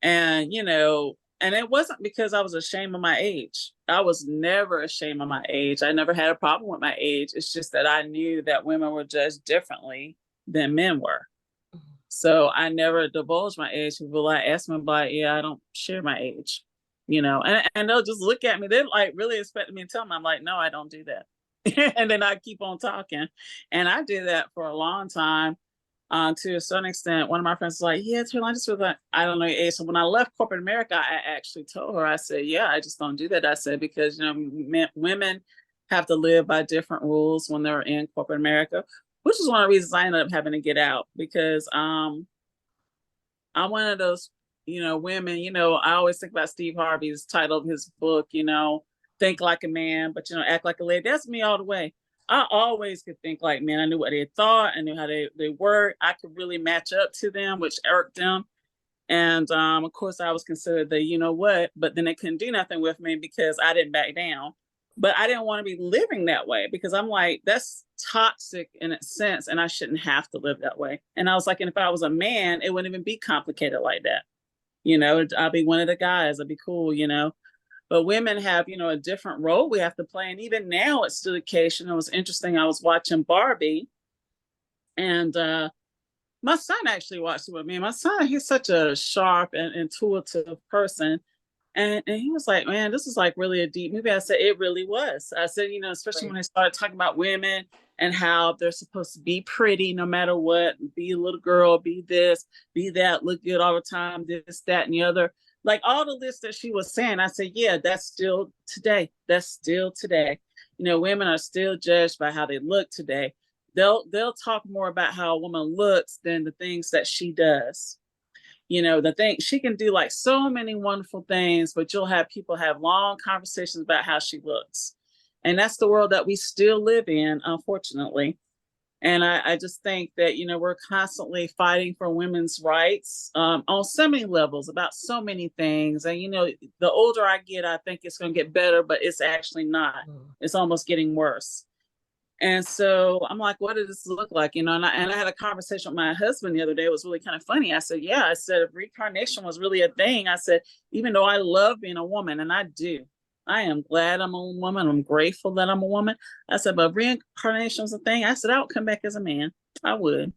Speaker 4: And, and it wasn't because I was ashamed of my age. I was never ashamed of my age. I never had a problem with my age. It's just that I knew that women were judged differently than men were. So I never divulged my age. People ask me about, yeah, I don't share my age, and they'll just look at me. They're like really expecting me to tell them. I'm like, no, I don't do that. And then I keep on talking. And I did that for a long time. To a certain extent, one of my friends was like, yeah, Terrylynn, I just feel like I don't know your age. So when I left corporate America, I actually told her, I said, yeah, I just don't do that. I said, because, women have to live by different rules when they're in corporate America, which is one of the reasons I ended up having to get out, because I'm one of those, women, I always think about Steve Harvey's title of his book, Think Like a Man, but, act like a lady. That's me all the way. I always could think like men. I knew what they thought. I knew how they worked. I could really match up to them, which irked them. And of course, I was considered the but then they couldn't do nothing with me because I didn't back down. But I didn't want to be living that way, because I'm like, that's toxic in a sense, and I shouldn't have to live that way. And I was like, and if I was a man, it wouldn't even be complicated like that. I'd be one of the guys. I'd be cool, But women have, a different role we have to play. And even now it's still the case. It was interesting. I was watching Barbie, and my son actually watched it with me. My son, he's such a sharp and intuitive person. And he was like, man, this is like really a deep movie. I said, it really was. I said, especially when they started talking about women and how they're supposed to be pretty no matter what, be a little girl, be this, be that, look good all the time, this, that, and the other. Like all the lists that she was saying, I said, yeah, that's still today. That's still today. Women are still judged by how they look today. They'll talk more about how a woman looks than the things that she does. The thing she can do, like so many wonderful things, but you'll have people have long conversations about how she looks. And that's the world that we still live in, unfortunately. And I just think that, we're constantly fighting for women's rights on so many levels about so many things. And, the older I get, I think it's going to get better, but it's actually not. It's almost getting worse. And so I'm like, what does this look like? And I had a conversation with my husband the other day. It was really kind of funny. I said, if reincarnation was really a thing, I said, even though I love being a woman, and I do, I am glad I'm a woman. I'm grateful that I'm a woman. I said, but reincarnation was a thing. I said, I would come back as a man. I would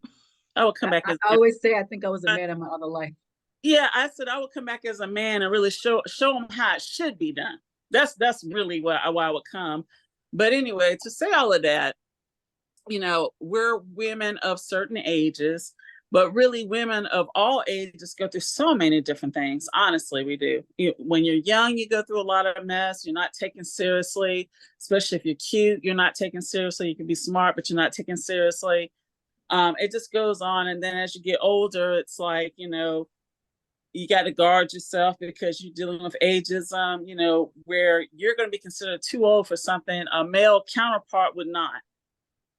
Speaker 4: come back as
Speaker 2: I always say, I think I was a man in my other life.
Speaker 4: Yeah, I said I would come back as a man and really show them how it should be done. That's really why I would come. But anyway, to say all of that, we're women of certain ages, but really women of all ages go through so many different things. Honestly, we do. When you're young, you go through a lot of mess. You're not taken seriously, especially if you're cute. You're not taken seriously. You can be smart, but you're not taken seriously. It just goes on. And then as you get older, it's like, you got to guard yourself because you're dealing with ageism, where you're going to be considered too old for something a male counterpart would not.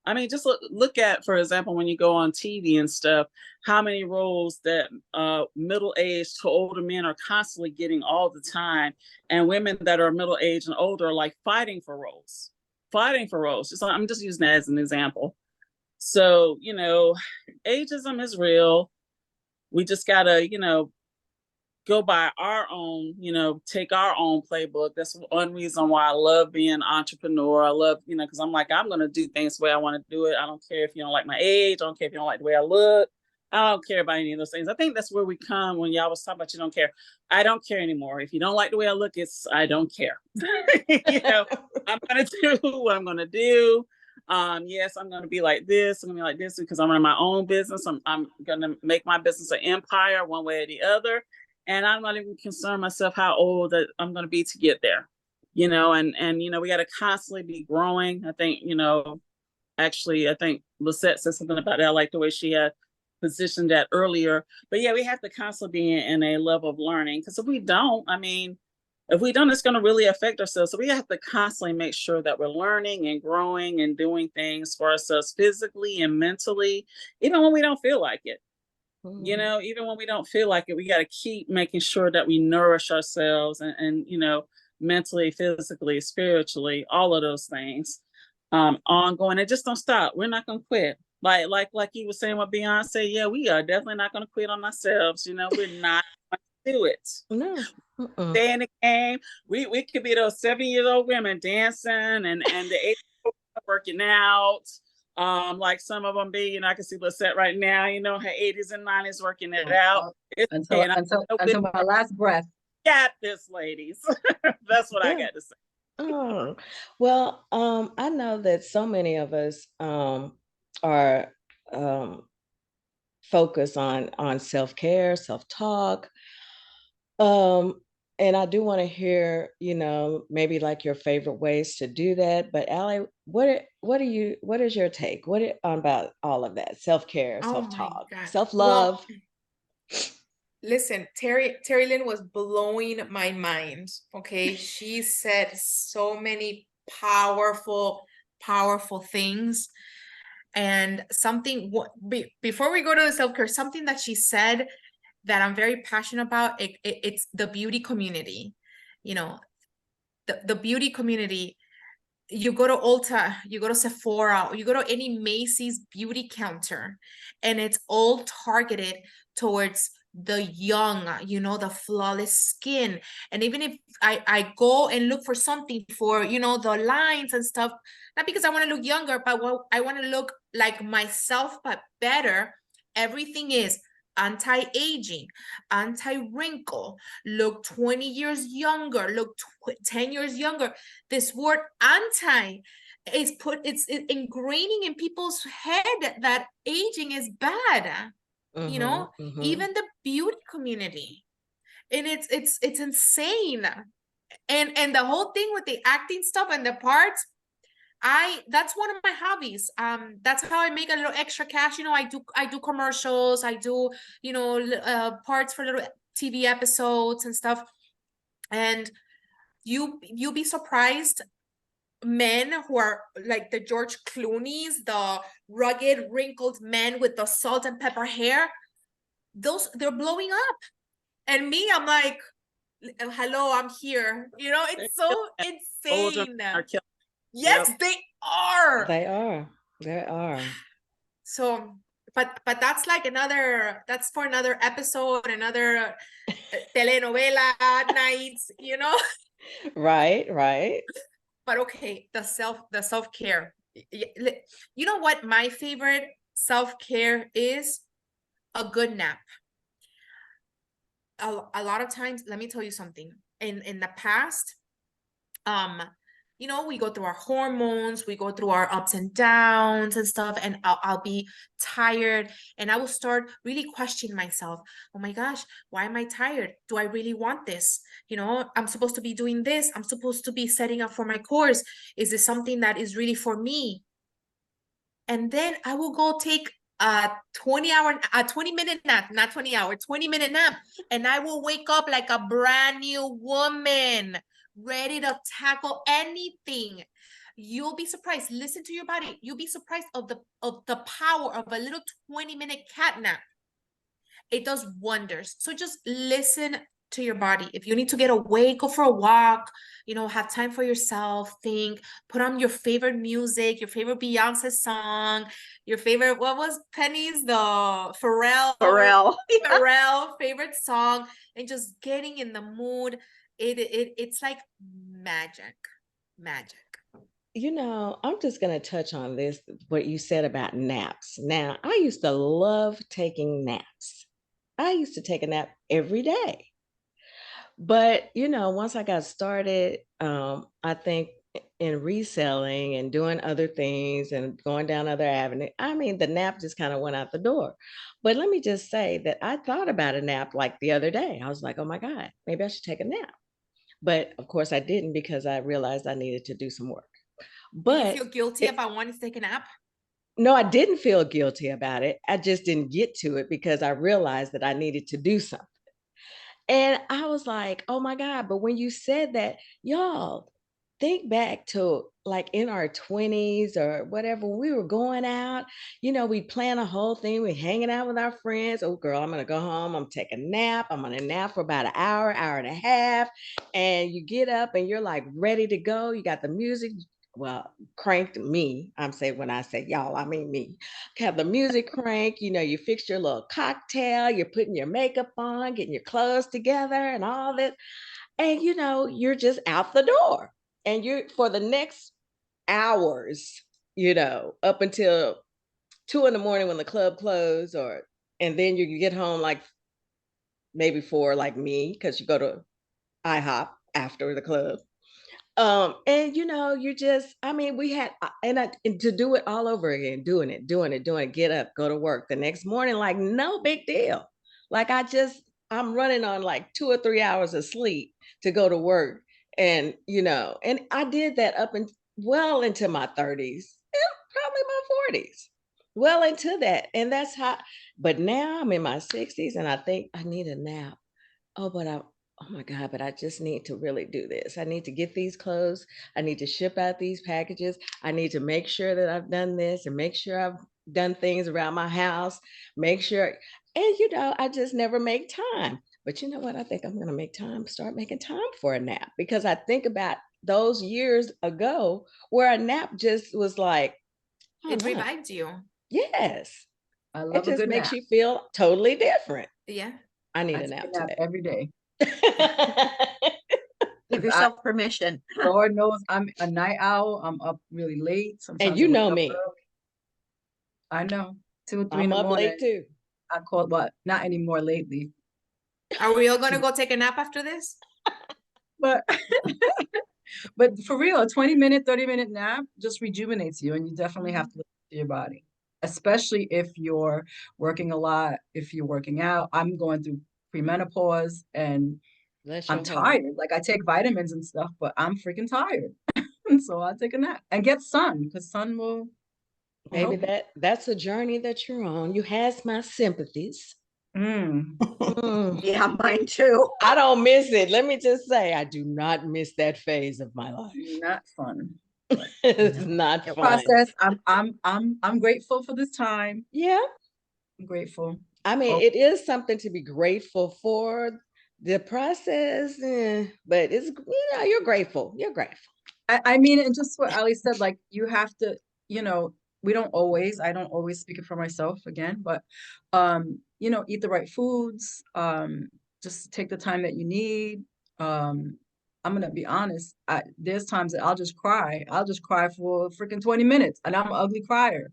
Speaker 4: I mean, just look at, for example, when you go on TV and stuff, how many roles that middle-aged to older men are constantly getting all the time. And women that are middle-aged and older are like fighting for roles. I'm just using that as an example. So, ageism is real. We just got to, go by our own, take our own playbook. That's one reason why I love being an entrepreneur. I love, because I'm like, I'm going to do things the way I want to do it. I don't care if you don't like my age. I don't care if you don't like the way I look. I don't care about any of those things. I think that's where we come when y'all was talking about you don't care. I don't care anymore. If you don't like the way I look, I don't care. I'm going to do what I'm going to do. Yes, I'm going to be like this. I'm going to be like this because I'm running my own business. I'm going to make my business an empire one way or the other. And I'm not even concerned myself how old that I'm going to be to get there, and we got to constantly be growing. I think, I think Lissette said something about that. I like the way she had positioned that earlier. But yeah, we have to constantly be in a level of learning, because if we don't, it's going to really affect ourselves. So we have to constantly make sure that we're learning and growing and doing things for ourselves physically and mentally, even when we don't feel like it. Even when we don't feel like it, we got to keep making sure that we nourish ourselves and mentally, physically, spiritually, all of those things, ongoing, and just don't stop. We're not going to quit. Like you were saying with Beyonce. Yeah, we are definitely not going to quit on ourselves. We're not going to do it.
Speaker 1: No.
Speaker 4: Stay in the game. We could be those 7-year-old women dancing and the 8 working out. Like some of them be, I can see Lissette right now, her 80s and 90s working it out.
Speaker 2: Until my last breath.
Speaker 4: Got this, ladies. That's what I got to say.
Speaker 1: Oh, well, I know that so many of us are focused on self-care, self-talk. And I do want to hear, maybe like your favorite ways to do that. But Allie, what is your take? About all of that? Self-care, self-talk, self-love.
Speaker 5: Well, listen, Terrylynn was blowing my mind. Okay. She said so many powerful things. And before we go to the self-care, something that she said that I'm very passionate about, it's the beauty community. The beauty community. You go to Ulta, you go to Sephora, you go to any Macy's beauty counter, and it's all targeted towards the young, the flawless skin. And even if I go and look for something for, the lines and stuff, not because I want to look younger, but I want to look like myself, but better, everything is anti-aging, anti-wrinkle, look 20 years younger, look 10 years younger. This word anti is it's ingraining in people's head that aging is bad. Even the beauty community, and it's insane. And the whole thing with the acting stuff and the parts, that's one of my hobbies. That's how I make a little extra cash. I do commercials, I do, parts for little TV episodes and stuff. And you'll be surprised men who are like the George Clooney's, the rugged, wrinkled men with the salt and pepper hair, they're blowing up. And me, I'm like, hello, I'm here. You know, it's so insane. Yes,
Speaker 4: Yep.
Speaker 5: they are.
Speaker 1: They are. They are.
Speaker 5: So, but that's like that's for another episode, another telenovela nights, you know?
Speaker 1: Right.
Speaker 5: But okay, the self-care. You know what my favorite self-care is? A good nap. A lot of times, let me tell you something. In the past, you know, we go through our hormones, we go through our ups and downs and stuff, and I'll be tired, and I will start really questioning myself. Oh my gosh, why am I tired? Do I really want this? You know, I'm supposed to be doing this. I'm supposed to be setting up for my course. Is this something that is really for me? And then I will go take a 20-minute nap, not 20 hour, 20-minute nap. And I will wake up like a brand new woman, ready to tackle anything. You'll be surprised. Listen to your body. You'll be surprised of the power of a little 20-minute cat nap. It does wonders. So just listen to your body. If you need to get away, go for a walk, you know, have time for yourself, think, put on your favorite music, your favorite Beyonce song, your favorite, what was Penny's, the Pharrell favorite song, and just getting in the mood. It's like magic.
Speaker 1: You know, I'm just going to touch on this, what you said about naps. Now, I used to love taking naps. I used to take a nap every day. But, you know, once I got started, I think in reselling and doing other things and going down other avenues, I mean, the nap just kind of went out the door. But let me just say that I thought about a nap like the other day. I was like, oh my God, maybe I should take a nap. But of course I didn't, because I realized I needed to do some work.
Speaker 5: Do you feel guilty about wanting to take a nap?
Speaker 1: No, I didn't feel guilty about it. I just didn't get to it because I realized that I needed to do something. And I was like, oh my God. But when you said that, y'all, think back to like in our 20s or whatever, we were going out, you know, we plan a whole thing. We're hanging out with our friends. Oh, girl, I'm going to go home. I'm taking a nap. I'm going to nap for about an hour and a half. And you get up and you're like ready to go. You got the music. Well, cranked me. I'm saying, when I say y'all, I mean me. Have the music crank, you know, you fix your little cocktail, you're putting your makeup on, getting your clothes together and all that. And, you know, you're just out the door. And you're for the next hours, you know, up until 2 in the morning when the club closed, and then you get home like maybe 4, like me, because you go to IHOP after the club. And you know, you just, I mean, we had, and to do it all over again, doing it, get up, go to work the next morning, like no big deal. Like I'm running on like 2 or 3 hours of sleep to go to work. And, you know, and I did that up and well into my 30s, probably my 40s, well into that. And that's how, but now I'm in my 60s and I think I need a nap. Oh my God, but I just need to really do this. I need to get these clothes. I need to ship out these packages. I need to make sure that I've done this and make sure I've done things around my house, make sure. And, you know, I just never make time. But you know what? I think I'm going to start making time for a nap, because I think about those years ago where a nap just was like,
Speaker 5: it revived you.
Speaker 1: Yes.
Speaker 2: I love
Speaker 1: it just
Speaker 2: a good
Speaker 1: makes
Speaker 2: nap.
Speaker 1: you feel totally different.
Speaker 5: Yeah.
Speaker 1: I need a nap today.
Speaker 2: Every day.
Speaker 3: Give yourself permission.
Speaker 2: Lord knows I'm a night owl. I'm up really late. Sometimes
Speaker 1: And you know me.
Speaker 2: early. I know. 2 or 3 in
Speaker 1: I'm
Speaker 2: the
Speaker 1: up
Speaker 2: morning.
Speaker 1: late too.
Speaker 2: I called what? Not anymore lately.
Speaker 5: Are we all gonna go take a nap after this?
Speaker 2: But but for real, a 20-minute, 30-minute nap just rejuvenates you, and you definitely have to listen to your body, especially if you're working a lot, if you're working out. I'm going through premenopause and I'm tired. Like I take vitamins and stuff, but I'm freaking tired. And so I'll take a nap and get sun, because sun will
Speaker 1: Baby, that's a journey that you're on. You has my sympathies.
Speaker 3: Yeah, mine too.
Speaker 1: I don't miss it. Let me just say, I do not miss that phase of my life.
Speaker 2: Not fun.
Speaker 1: It's not
Speaker 2: The
Speaker 1: fun.
Speaker 2: process. I'm grateful for this time.
Speaker 1: Yeah.
Speaker 2: I'm grateful.
Speaker 1: I mean,
Speaker 2: Oh.
Speaker 1: it is something to be grateful for. The process, but it's, you're grateful. You're grateful.
Speaker 2: I mean, and just what Ali said, like you have to, I don't always speak it for myself again, but eat the right foods, just take the time that you need. I'm gonna be honest, there's times that I'll just cry. I'll just cry for freaking 20 minutes and I'm an ugly crier.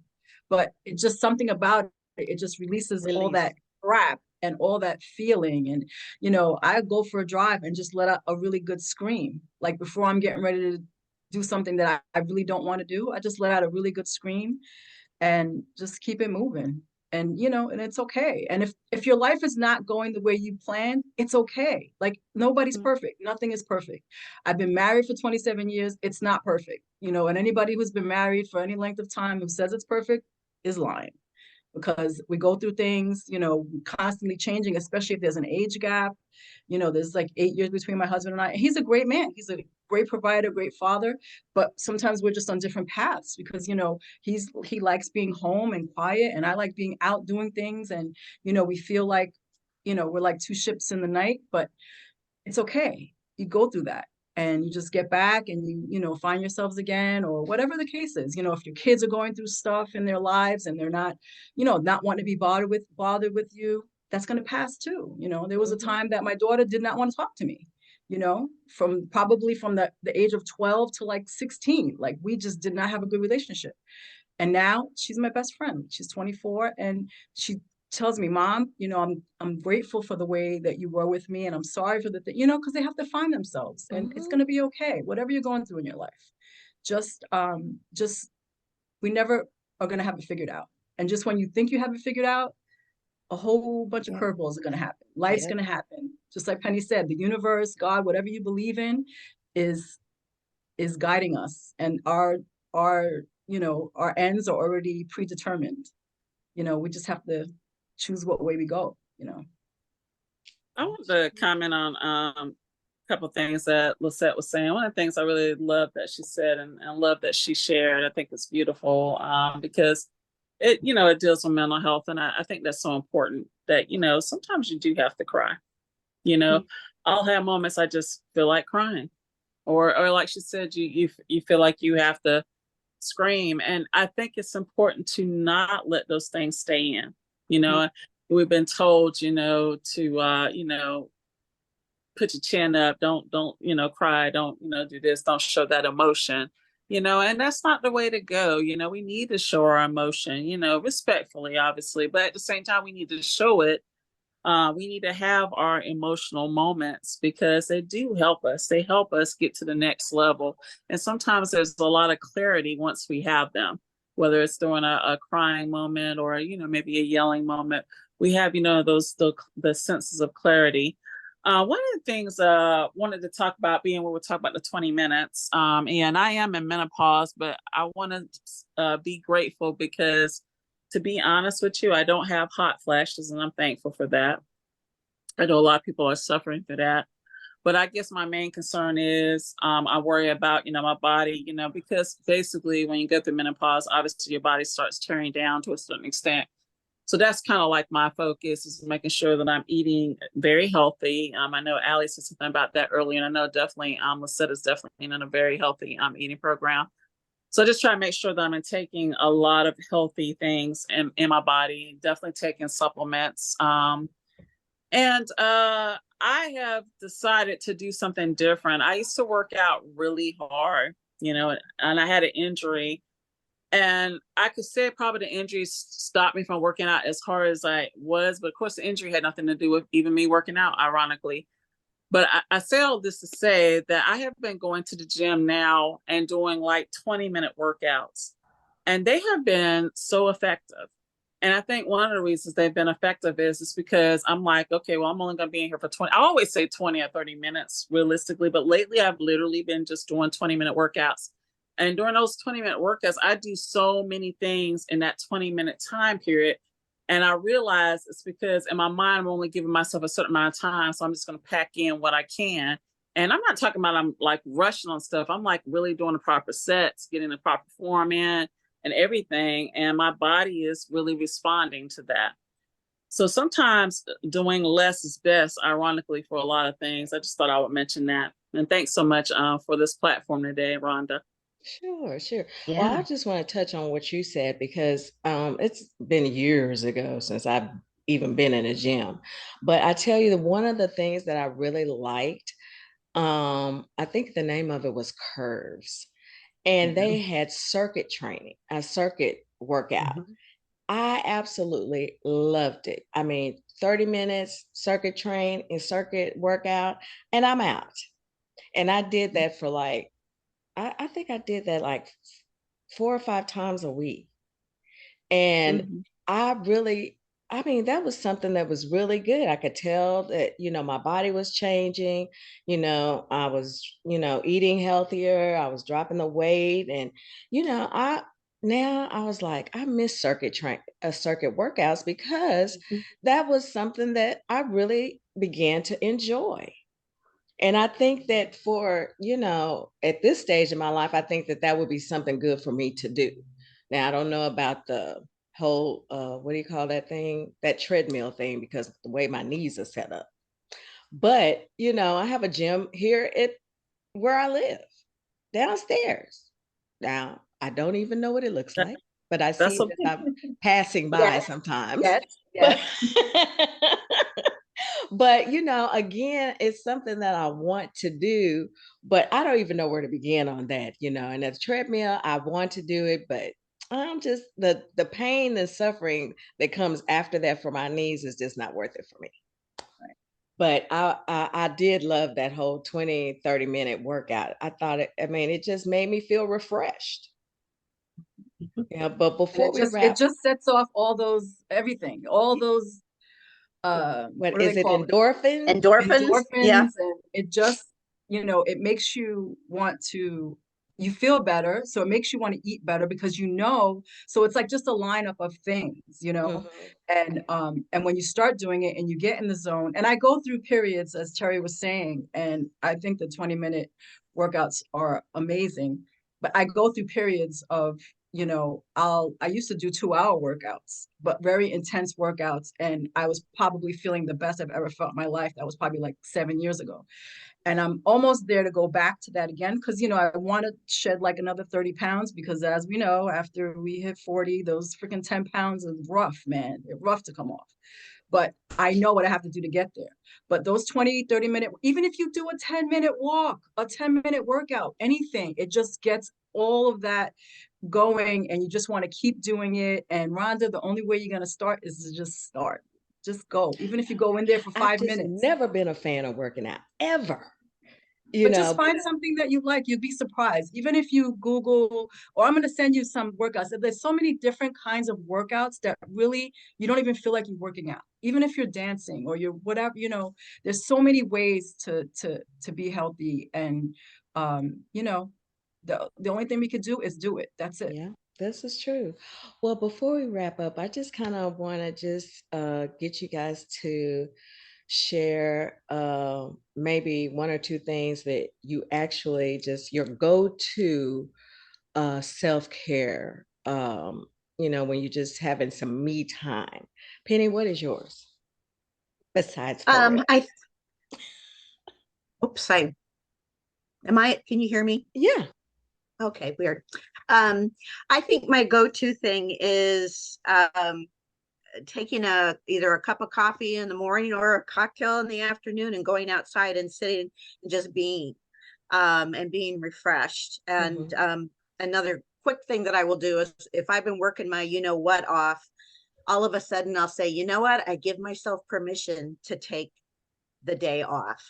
Speaker 2: But it's just something about it, it just releases all that crap and all that feeling. And I go for a drive and just let out a really good scream. Like before I'm getting ready to do something that I really don't want to do, I just let out a really good scream and just keep it moving. And and it's okay. And if your life is not going the way you planned, it's okay. Like nobody's perfect. Nothing is perfect. I've been married for 27 years. It's not perfect. And anybody who's been married for any length of time who says it's perfect is lying, because we go through things, constantly changing, especially if there's an age gap. There's like 8 years between my husband and I. He's a great man. He's a great provider, great father. But sometimes we're just on different paths because, he likes being home and quiet, and I like being out doing things. And, we feel like, we're like two ships in the night, but it's okay. You go through that and you just get back and you find yourselves again, or whatever the case is. If your kids are going through stuff in their lives and they're not, not wanting to be bothered with you, that's going to pass too. There was a time that my daughter did not want to talk to me, from the age of 12 to like 16. Like we just did not have a good relationship. And now she's my best friend. She's 24 and she tells me, Mom, I'm grateful for the way that you were with me, and I'm sorry for because they have to find themselves, and it's going to be okay. Whatever you're going through in your life, just we never are going to have it figured out. And just when you think you have it figured out, a whole bunch of curveballs are going to happen. Life's going to happen. Just like Penny said, the universe, God, whatever you believe in, is guiding us, and our ends are already predetermined. We just have to choose what way we go.
Speaker 4: I want to comment on a couple of things that Lissette was saying. One of the things I really love that she said and love that she shared, I think it's beautiful, because it deals with mental health, and I think that's so important that sometimes you do have to cry. I'll have moments I just feel like crying, or like she said, you feel like you have to scream. And I think it's important to not let those things stay in. We've been told, to put your chin up, don't cry, don't do this, don't show that emotion, and that's not the way to go. We need to show our emotion, respectfully, obviously, but at the same time we need to show it. We need to have our emotional moments because they do help us. They help us get to the next level. And sometimes there's a lot of clarity once we have them, whether it's during a crying moment or, maybe a yelling moment. We have, the senses of clarity. One of the things I wanted to talk about being when we talk about the 20 minutes, and I am in menopause, but I want to be grateful because, to be honest with you, I don't have hot flashes, and I'm thankful for that. I know a lot of people are suffering for that. But I guess my main concern is I worry about, my body, because basically when you go through menopause, obviously your body starts tearing down to a certain extent. So that's kind of like my focus, is making sure that I'm eating very healthy. I know Ali said something about that earlier, and I know definitely Lissette is definitely in a very healthy eating program. So I just try to make sure that I'm taking a lot of healthy things in my body, definitely taking supplements. And I have decided to do something different. I used to work out really hard, and I had an injury. And I could say probably the injury stopped me from working out as hard as I was. But of course, the injury had nothing to do with even me working out, ironically. But I say all this to say that I have been going to the gym now and doing like 20-minute workouts. And they have been so effective. And I think one of the reasons they've been effective is because I'm like, okay, well, I'm only going to be in here for 20. I always say 20 or 30 minutes realistically. But lately, I've literally been just doing 20-minute workouts. And during those 20-minute workouts, I do so many things in that 20-minute time period. And I realize it's because in my mind, I'm only giving myself a certain amount of time. So I'm just going to pack in what I can. And I'm not talking about I'm like rushing on stuff. I'm like really doing the proper sets, getting the proper form in and everything. And my body is really responding to that. So sometimes doing less is best, ironically, for a lot of things. I just thought I would mention that. And thanks so much for this platform today, Rhonda.
Speaker 1: Sure, sure. Well,
Speaker 3: Yeah.
Speaker 1: I just want to touch on what you said because it's been years ago since I've even been in a gym. But I tell you, one of the things that I really liked, I think the name of it was Curves, and they had circuit training, a circuit workout. I absolutely loved it. I mean, 30 minutes circuit train and circuit workout, and I'm out. And I did that for like, I think I did that like 4 or 5 times a week. And I really, I mean, that was something that was really good. I could tell that, my body was changing, I was, eating healthier, I was dropping the weight. And, now I was like, I miss circuit workouts because that was something that I really began to enjoy. And I think that for, at this stage in my life, I think that that would be something good for me to do. Now, I don't know about the whole, what do you call that thing? That treadmill thing, because the way my knees are set up. But, I have a gym here at where I live, downstairs. Now, I don't even know what it looks like, but I see
Speaker 4: That's
Speaker 1: it as I'm passing by sometimes. But but again, it's something that I want to do, but I don't even know where to begin on that, and at the treadmill, I want to do it, but I'm just the pain and suffering that comes after that for my knees is just not worth it for me. But I did love that whole 20-30 minute workout. I thought it just made me feel refreshed. Yeah, but before we wrap,
Speaker 2: it just sets off all those everything, all those
Speaker 1: what
Speaker 2: do
Speaker 1: is
Speaker 2: they
Speaker 1: it,
Speaker 2: call it?
Speaker 1: endorphins?
Speaker 3: Endorphins. Yeah.
Speaker 2: And it just, it makes you want to, you feel better, so it makes you want to eat better because so it's like just a lineup of things, and when you start doing it and you get in the zone, and I go through periods, as Terry was saying, and I think the 20-minute workouts are amazing, but I go through periods of, I used to do 2-hour workouts, but very intense workouts. And I was probably feeling the best I've ever felt in my life. That was probably like 7 years ago. And I'm almost there to go back to that again. Cause I want to shed like another 30 pounds because as we know, after we hit 40, those freaking 10 pounds is rough, man. They're rough to come off. But I know what I have to do to get there. But those 20-30 minute, even if you do a 10-minute walk, a 10-minute workout, anything, it just gets all of that going, and you just want to keep doing it. And Rhonda, the only way you're going to start is to just start. Just go. Even if you go in there for
Speaker 1: I've
Speaker 2: 5
Speaker 1: just
Speaker 2: minutes.
Speaker 1: never been a fan of working out, ever.
Speaker 2: But just find something that you like. You'd be surprised. Even if you Google, or I'm going to send you some workouts. There's so many different kinds of workouts that really, you don't even feel like you're working out. Even if you're dancing or you're whatever, there's so many ways to be healthy. And, the only thing we could do is do it. That's it.
Speaker 1: Yeah, this is true. Well, before we wrap up, I just kind of want to just get you guys to share maybe 1 or 2 things that you actually just your go-to self-care, when you're just having some me time. Penny, what is yours besides for real?
Speaker 3: Can you hear me?
Speaker 1: Yeah.
Speaker 3: Okay, weird. I think my go-to thing is taking either a cup of coffee in the morning or a cocktail in the afternoon and going outside and sitting and just being and being refreshed. And another quick thing that I will do is if I've been working my what off, all of a sudden I'll say, you know what, I give myself permission to take the day off.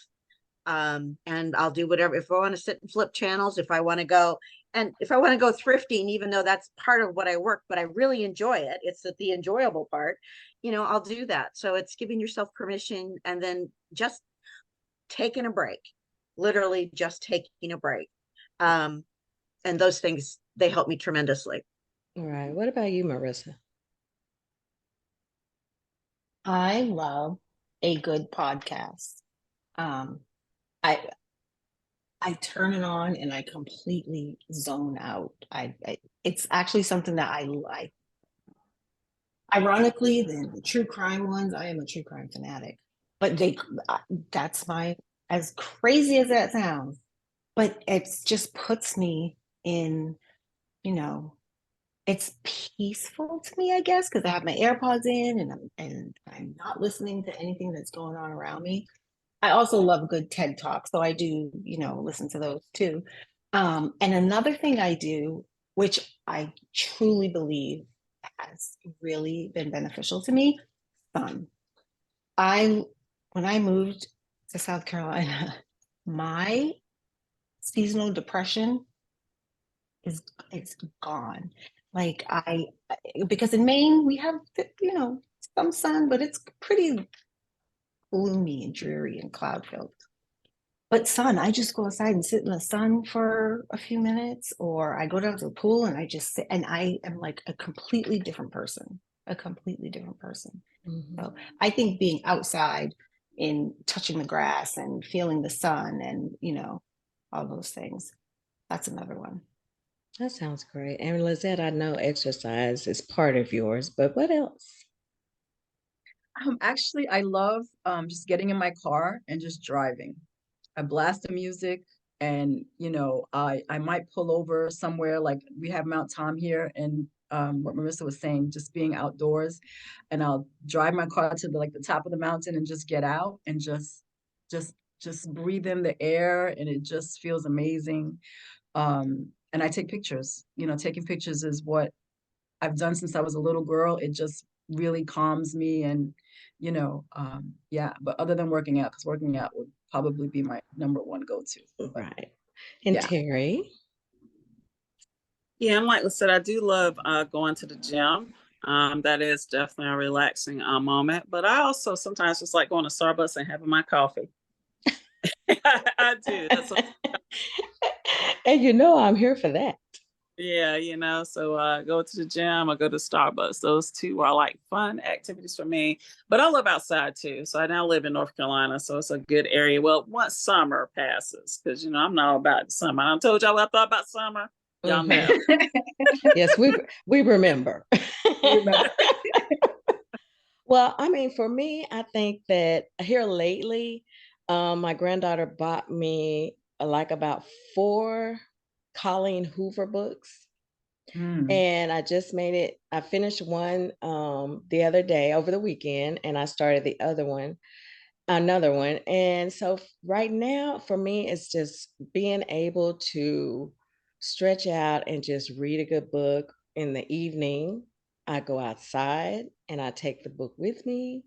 Speaker 3: And I'll do whatever. If I want to sit and flip channels, if I want to go thrifting, even though that's part of what I work, but I really enjoy it. It's the enjoyable part, I'll do that. So it's giving yourself permission and then just taking a break, literally just taking a break. And those things, they help me tremendously.
Speaker 1: All right. What about you, Marisa?
Speaker 6: I love a good podcast. I I turn it on and I completely zone out. It's actually something that I like. Ironically, the true crime ones, I am a true crime fanatic. But that's my, as crazy as that sounds, but it just puts me in, you know, it's peaceful to me, I guess, because I have my AirPods in and I'm not listening to anything that's going on around me. I also love good TED Talk, so I do, listen to those too. And another thing I do, which I truly believe has really been beneficial to me, sun. When I moved to South Carolina, my seasonal depression it's gone. Like because in Maine we have some sun, but it's pretty gloomy and dreary and cloud filled. But sun, I just go outside and sit in the sun for a few minutes, or I go down to the pool and I just sit, and I am like a completely different person.
Speaker 1: Mhm.
Speaker 6: So I think being outside in touching the grass and feeling the sun and all those things, that's another one.
Speaker 1: That sounds great. And Lissette, I know exercise is part of yours, but what else?
Speaker 2: Actually, I love just getting in my car and just driving. I blast the music, and I might pull over somewhere, like we have Mount Tom here, and what Marisa was saying, just being outdoors, and I'll drive my car to the top of the mountain and just get out and just just breathe in the air, and it just feels amazing. And I take pictures. Taking pictures is what I've done since I was a little girl. It just really calms me, and yeah. But other than working out, because working out would probably be my number one go-to. But
Speaker 1: Right. And
Speaker 2: yeah.
Speaker 1: Terry?
Speaker 4: Yeah, and like I said, I do love going to the gym. That is definitely a relaxing moment. But I also sometimes just like going to Starbucks and having my coffee. I do.
Speaker 1: And I'm here for that.
Speaker 4: Yeah, so go to the gym or go to Starbucks. Those two are like fun activities for me. But I live outside too. So I now live in North Carolina. So it's a good area. Well, once summer passes, because I'm not about summer. I told y'all what I thought about summer. Y'all know.
Speaker 1: Yes, we remember. Well, I mean, for me, I think that here lately, my granddaughter bought me like about 4 Colleen Hoover books. And I finished one the other day over the weekend, and I started another one. And so right now for me, it's just being able to stretch out and just read a good book in the evening. I go outside and I take the book with me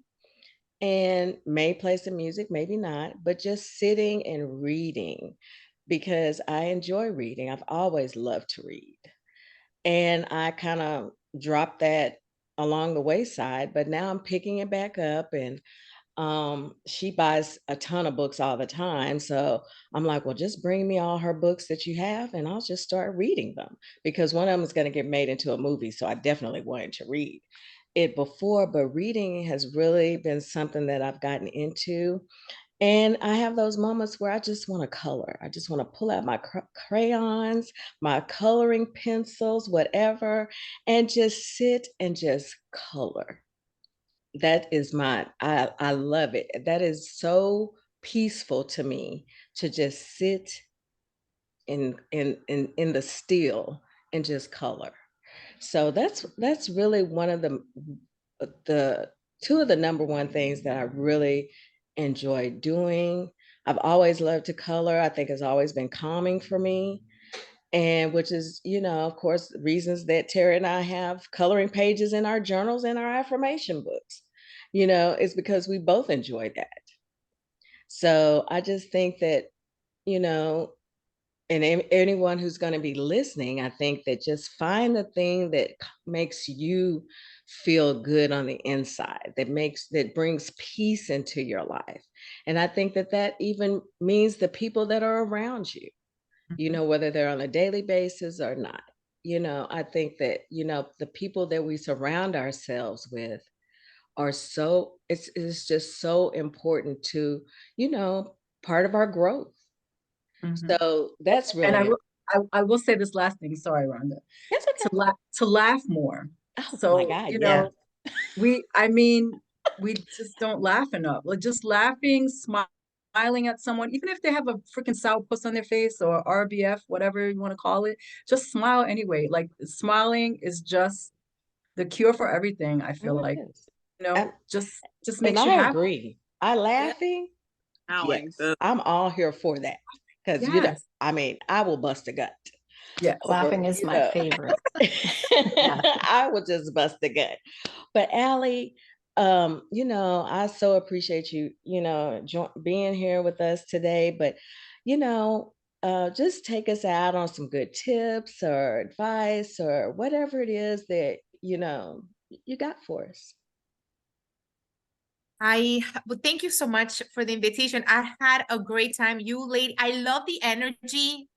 Speaker 1: and may play some music, maybe not, but just sitting and reading because I enjoy reading. I've always loved to read. And I kind of dropped that along the wayside, but now I'm picking it back up. And she buys a ton of books all the time. So I'm like, well, just bring me all her books that you have and I'll just start reading them because one of them is going to get made into a movie. So I definitely wanted to read it before, but reading has really been something that I've gotten into. And I have those moments where I just want to color. I just want to pull out my crayons, my coloring pencils, whatever, and just sit and just color. That is I love it. That is so peaceful to me to just sit in the still and just color. So that's really one of the two of the number one things that I really enjoy doing. I've always loved to color. I think it's always been calming for me. And which is, of course, reasons that Terry and I have coloring pages in our journals and our affirmation books. It's because we both enjoy that. So I just think that, you know, and anyone who's going to be listening, I think that just find the thing that makes you feel good on the inside, that brings peace into your life. And I think that even means the people that are around you, whether they're on a daily basis or not. I think that, the people that we surround ourselves with it's just so important to, part of our growth. So that's really
Speaker 2: And I will say this last thing. Sorry, Rhonda.
Speaker 1: That's okay.
Speaker 2: To laugh more.
Speaker 1: Oh
Speaker 2: So,
Speaker 1: my God,
Speaker 2: you
Speaker 1: yeah.
Speaker 2: know, we just don't laugh enough. Like just laughing, smiling at someone, even if they have a freaking sourpuss on their face or RBF, whatever you want to call it, just smile anyway. Like smiling is just the cure for everything. I feel
Speaker 1: Oh, it
Speaker 2: like,
Speaker 1: is.
Speaker 2: you know,
Speaker 1: And,
Speaker 2: just
Speaker 1: and
Speaker 2: makes you
Speaker 1: I
Speaker 2: happy.
Speaker 1: agree. Laughing, yes, I'm all here for that. Because
Speaker 2: Yes.
Speaker 1: I mean, I will bust a gut.
Speaker 2: Yes.
Speaker 6: Laughing is my favorite.
Speaker 1: I will just bust a gut. But Allie, I so appreciate you, being here with us today. But, just take us out on some good tips or advice or whatever it is that, you got for us.
Speaker 5: Well, thank you so much for the invitation. I had a great time. You lady, I love the energy,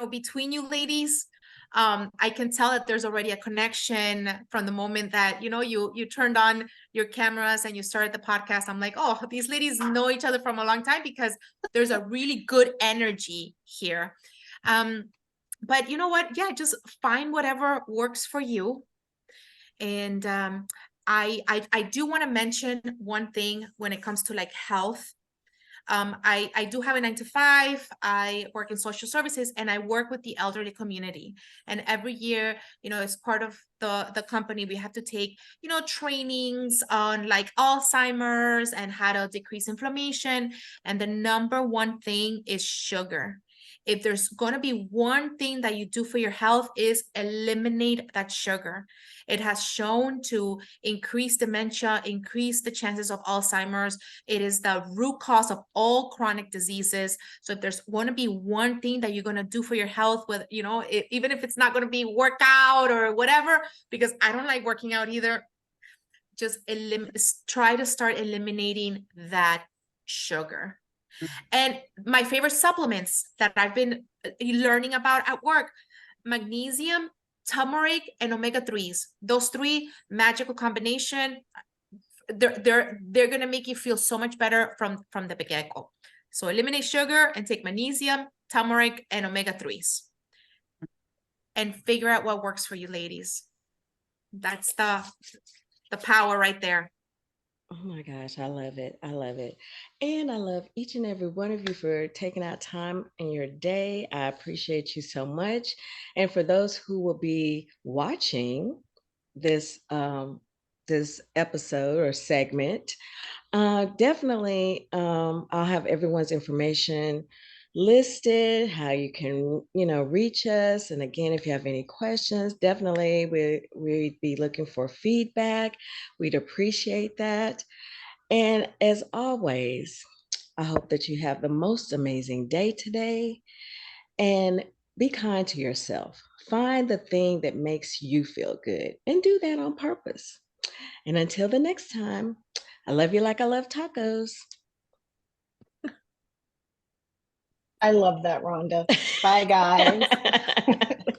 Speaker 5: between you ladies. I can tell that there's already a connection from the moment that, you turned on your cameras and you started the podcast. I'm like, oh, these ladies know each other from a long time because there's a really good energy here. But you know what? Yeah, just find whatever works for you. And I do want to mention one thing when it comes to like health. I do have a 9 to 5. I work in social services and I work with the elderly community. And every year, as part of the company, we have to take, trainings on like Alzheimer's and how to decrease inflammation. And the number one thing is sugar. If there's going to be one thing that you do for your health is eliminate that sugar. It has shown to increase dementia, increase the chances of Alzheimer's. It is the root cause of all chronic diseases. So if there's going to be one thing that you're going to do for your health, with, even if it's not going to be workout or whatever, because I don't like working out either, just try to start eliminating that sugar. And my favorite supplements that I've been learning about at work: magnesium, turmeric, and omega-3s. Those three, magical combination. They're gonna make you feel so much better from the get-go. So eliminate sugar and take magnesium, turmeric, and omega-3s, and figure out what works for you, ladies. That's the power right there.
Speaker 1: Oh my gosh, I love it. I love it. And I love each and every one of you for taking out time in your day. I appreciate you so much. And for those who will be watching this this episode or segment, definitely I'll have everyone's information listed, how you can, reach us. And again, if you have any questions, definitely we'd be looking for feedback. We'd appreciate that. And as always, I hope that you have the most amazing day today, and be kind to yourself. Find the thing that makes you feel good and do that on purpose. And until the next time, I love you like I love tacos.
Speaker 6: I love that, Rhonda. Bye, guys.